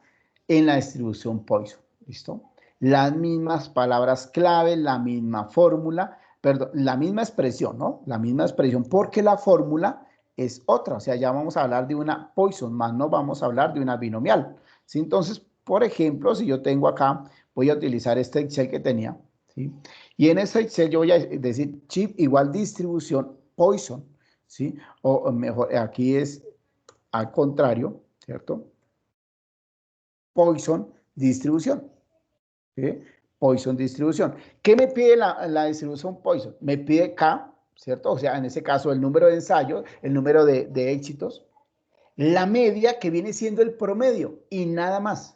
en la distribución Poisson. ¿Listo? Las mismas palabras clave, la misma fórmula, perdón, la misma expresión, ¿no? La misma expresión, porque la fórmula es otra. O sea, ya vamos a hablar de una Poisson, más no vamos a hablar de una binomial. ¿Sí? Entonces, por ejemplo, si yo tengo acá, voy a utilizar este Excel que tenía, ¿sí? Y en ese Excel yo voy a decir chip igual distribución Poisson, ¿sí? O mejor, aquí es al contrario, ¿cierto? Poisson distribución, ¿sí? Poisson distribución. ¿Qué me pide la distribución Poisson? Me pide K, ¿cierto? O sea, en ese caso el número de ensayos, el número de éxitos, la media que viene siendo el promedio y nada más.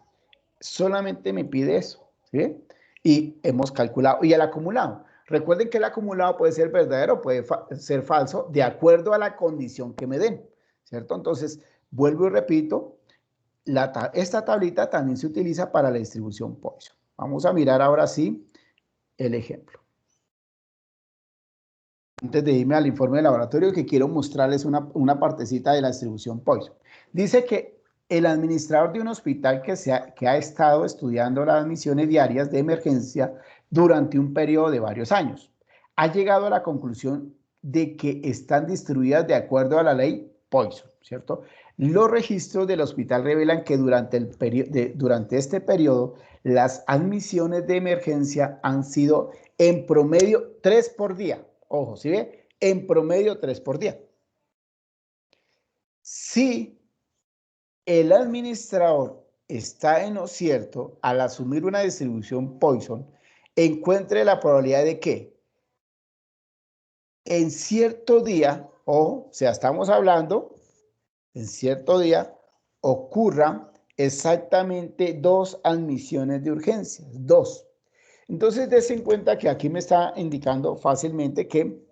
Solamente me pide eso, ¿sí? Y hemos calculado, y el acumulado. Recuerden que el acumulado puede ser verdadero, puede ser falso, de acuerdo a la condición que me den, ¿cierto? Entonces, vuelvo y repito, esta tablita también se utiliza para la distribución Poisson. Vamos a mirar ahora sí el ejemplo. Antes de irme al informe de laboratorio, que quiero mostrarles una partecita de la distribución Poisson. Dice que el administrador de un hospital que ha estado estudiando las admisiones diarias de emergencia durante un periodo de varios años ha llegado a la conclusión de que están distribuidas de acuerdo a la ley Poisson, ¿cierto? Los registros del hospital revelan que durante este periodo las admisiones de emergencia han sido en promedio 3 por día. Ojo, ¿sí ve? En promedio 3 por día. Si el administrador está en lo cierto al asumir una distribución Poisson, encuentre la probabilidad de que en cierto día, o sea, estamos hablando, en cierto día ocurran exactamente 2 admisiones de urgencias, 2. Entonces, dése en cuenta que aquí me está indicando fácilmente que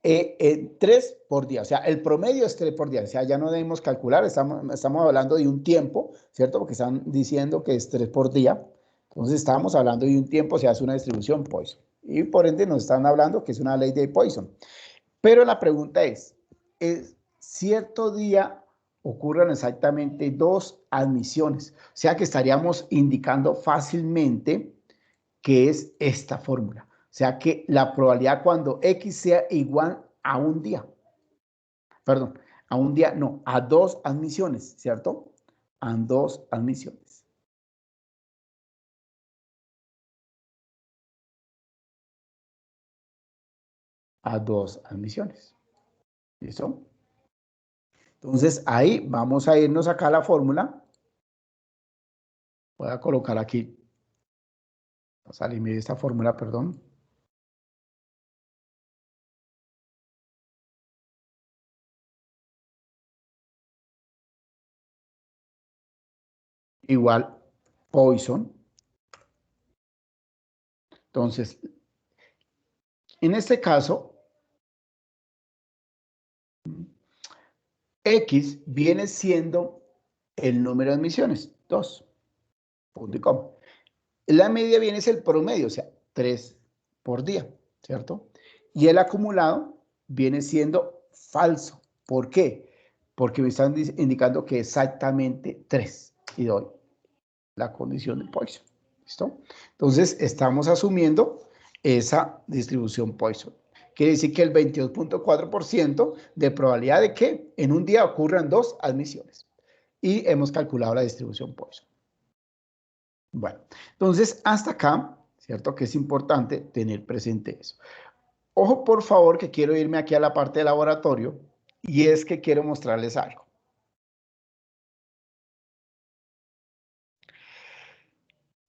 3 por día, o sea, el promedio es 3 por día, o sea, ya no debemos calcular, estamos hablando de un tiempo, ¿cierto? Porque están diciendo que es 3 por día, entonces estamos hablando de un tiempo, se hace una distribución Poisson, y por ende nos están hablando que es una ley de Poisson. Pero la pregunta es cierto día ocurren exactamente 2 admisiones, o sea que estaríamos indicando fácilmente que es esta fórmula. O sea que la probabilidad cuando X sea igual a un día, perdón, a un día, no, a 2 admisiones, ¿cierto? A 2 admisiones. A 2 admisiones. ¿Listo? Entonces ahí vamos a irnos acá a la fórmula. Voy a colocar aquí, voy a salirme de esta fórmula, perdón. Igual Poisson. Entonces, en este caso, X viene siendo el número de admisiones, 2. Punto y coma. La media viene es el promedio, o sea, 3 por día, ¿cierto? Y el acumulado viene siendo falso. ¿Por qué? Porque me están indicando que exactamente 3 y doy la condición de Poisson. ¿Listo? Entonces, estamos asumiendo esa distribución Poisson. Quiere decir que el 22.4% de probabilidad de que en un día ocurran 2 admisiones. Y hemos calculado la distribución Poisson. Bueno, entonces hasta acá, ¿cierto? Que es importante tener presente eso. Ojo, por favor, que quiero irme aquí a la parte de laboratorio y es que quiero mostrarles algo.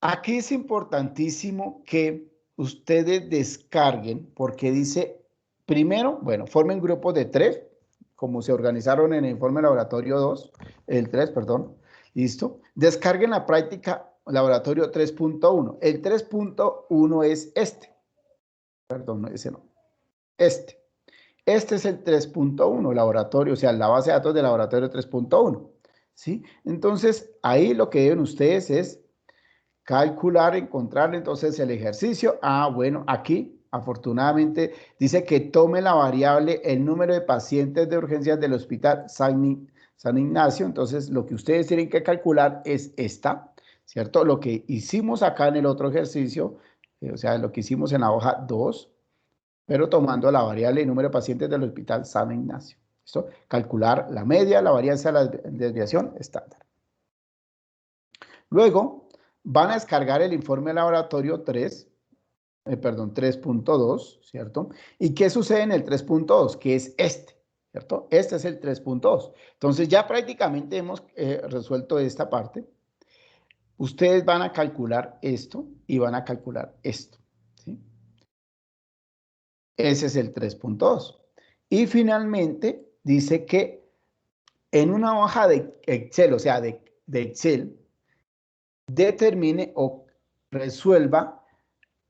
Aquí es importantísimo que ustedes descarguen, porque dice, primero, bueno, formen grupos de 3, como se organizaron en el informe laboratorio 2, el 3, perdón, listo. Descarguen la práctica laboratorio 3.1. El 3.1 es este, perdón, no, ese no, este. Este es el 3.1, laboratorio, o sea, la base de datos del laboratorio 3.1, ¿sí? Entonces, ahí lo que deben ustedes es calcular, encontrar entonces el ejercicio. Ah, bueno, aquí afortunadamente dice que tome la variable el número de pacientes de urgencias del hospital San Ignacio. Entonces, lo que ustedes tienen que calcular es esta, ¿cierto? Lo que hicimos acá en el otro ejercicio, o sea, lo que hicimos en la hoja 2, pero tomando la variable el número de pacientes del hospital San Ignacio. ¿Listo? Calcular la media, la varianza de la desviación estándar. Luego, van a descargar el informe de laboratorio 3.2, ¿cierto? ¿Y qué sucede en el 3.2? Que es este, ¿cierto? Este es el 3.2. Entonces, ya prácticamente hemos resuelto esta parte. Ustedes van a calcular esto y van a calcular esto, ¿sí? Ese es el 3.2. Y finalmente, dice que en una hoja de Excel, o sea, de Excel, determine o resuelva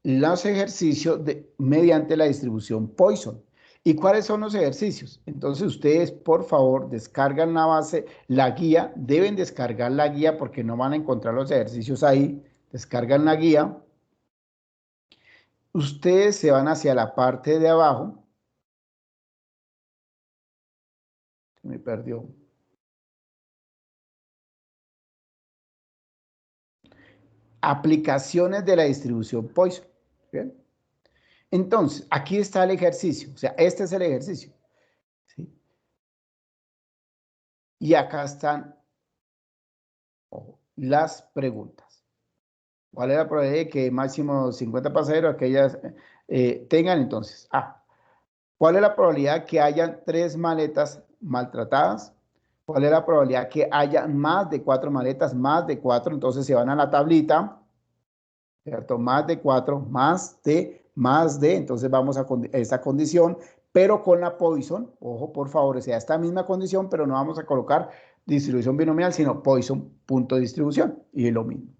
los ejercicios mediante la distribución Poisson. ¿Y cuáles son los ejercicios? Entonces ustedes, por favor, descargan la base, la guía, deben descargar la guía porque no van a encontrar los ejercicios ahí. Descargan la guía. Ustedes se van hacia la parte de abajo. Se me perdió. Aplicaciones de la distribución Poisson. ¿Bien? Entonces, aquí está el ejercicio. O sea, este es el ejercicio. ¿Sí? Y acá están las preguntas. ¿Cuál es la probabilidad de que máximo 50 pasajeros aquellas tengan entonces? ¿Cuál es la probabilidad que hayan 3 maletas maltratadas? ¿Cuál es la probabilidad que haya más de 4 maletas? Más de 4, entonces se van a la tablita, ¿cierto? Más de 4, más de, entonces vamos a esta condición, pero con la Poisson, ojo por favor, o sea, esta misma condición, pero no vamos a colocar distribución binomial, sino Poisson punto de distribución, y lo mismo.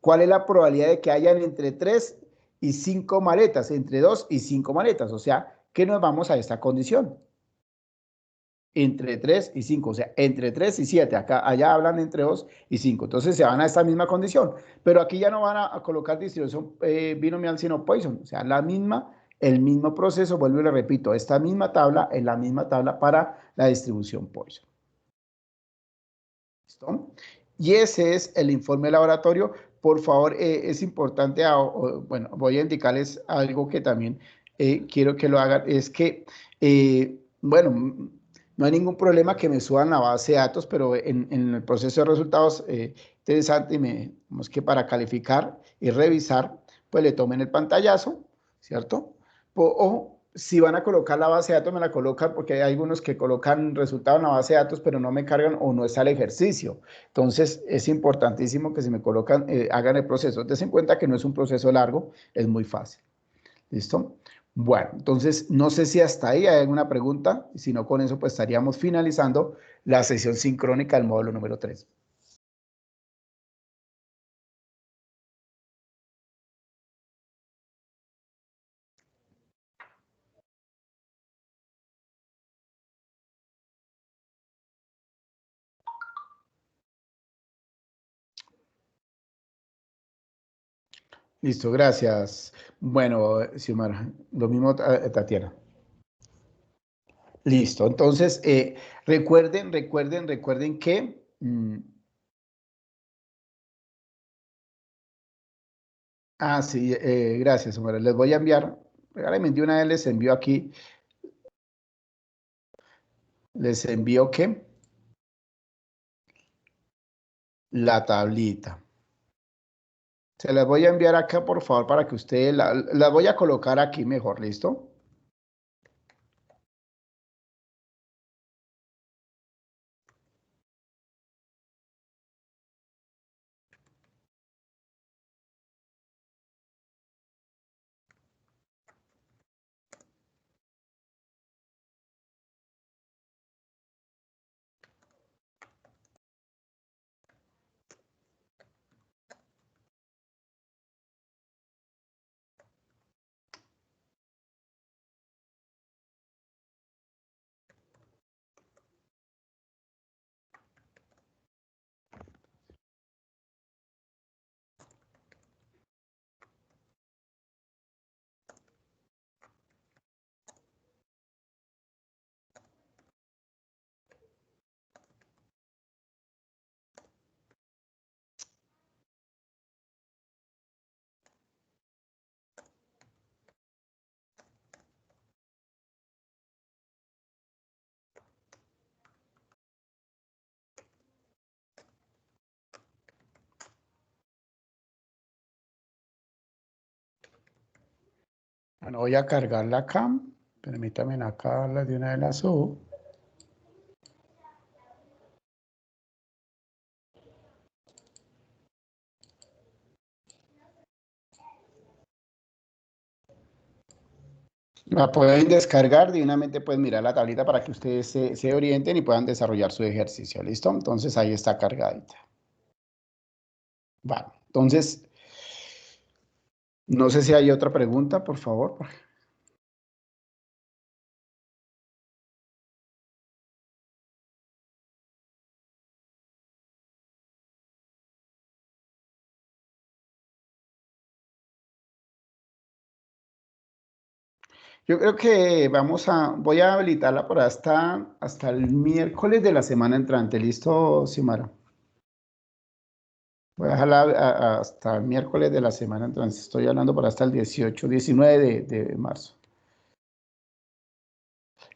¿Cuál es la probabilidad de que hayan entre 3 y 5 maletas? Entre 2 y 5 maletas, o sea, que nos vamos a esta condición. Entre 3 y 5, o sea, entre 3 y 7. Allá hablan entre 2 y 5. Entonces se van a esta misma condición. Pero aquí ya no van a colocar distribución binomial, sino Poisson. O sea, el mismo proceso, vuelvo y le repito, esta misma tabla es la misma tabla para la distribución Poisson. ¿Listo? Y ese es el informe de laboratorio. Por favor, es importante, bueno, voy a indicarles algo que también quiero que lo hagan, es que, bueno, no hay ningún problema que me suban la base de datos, pero en el proceso de resultados, interesante, digamos que para calificar y revisar, pues le tomen el pantallazo, ¿cierto? O si van a colocar la base de datos, me la colocan porque hay algunos que colocan resultado en la base de datos, pero no me cargan o no está el ejercicio. Entonces, es importantísimo que si me colocan, hagan el proceso. Dense en cuenta que no es un proceso largo, es muy fácil. ¿Listo? Bueno, entonces, no sé si hasta ahí hay alguna pregunta. Si no, con eso, pues estaríamos finalizando la sesión sincrónica del módulo número 3. Listo, gracias. Bueno, Xiomara, lo mismo, Tatiana. Listo, entonces recuerden que sí, gracias, Omar. Les voy a enviar, realmente una vez les envío ¿qué? La tablita. Se las voy a enviar acá, por favor, para que ustedes la voy a colocar aquí mejor, ¿listo? Bueno, voy a cargarla acá. Permítame acá de una vez la subo. La pueden descargar, divinamente pueden mirar la tablita para que ustedes se orienten y puedan desarrollar su ejercicio, ¿listo? Entonces ahí está cargadita. Vale, entonces, no sé si hay otra pregunta, por favor. Yo creo que voy a habilitarla por hasta el miércoles de la semana entrante, ¿listo, Xiomara? Voy a dejarla hasta el miércoles de la semana entrante, estoy hablando por hasta el 18, 19 de marzo.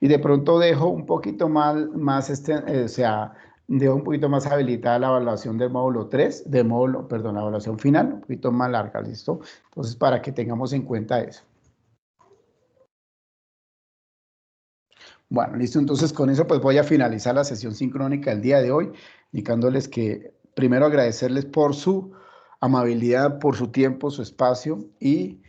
Y de pronto dejo un poquito o sea, dejo un poquito más habilitada la evaluación del módulo 3, perdón, la evaluación final, un poquito más larga, ¿listo? Entonces, para que tengamos en cuenta eso. Bueno, listo, entonces con eso pues voy a finalizar la sesión sincrónica del día de hoy, indicándoles que primero agradecerles por su amabilidad, por su tiempo, su espacio y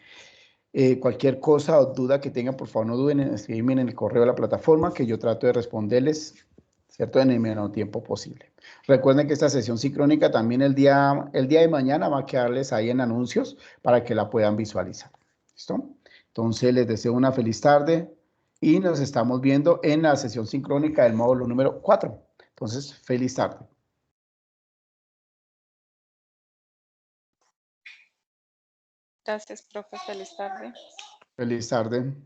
cualquier cosa o duda que tengan, por favor no duden en escribirme en el correo de la plataforma que yo trato de responderles, ¿cierto? En el menor tiempo posible. Recuerden que esta sesión sincrónica también el día de mañana va a quedarles ahí en anuncios para que la puedan visualizar. ¿Listo? Entonces les deseo una feliz tarde y nos estamos viendo en la sesión sincrónica del módulo número 4. Entonces, feliz tarde.
Gracias, profe. Feliz tarde.
Feliz tarde.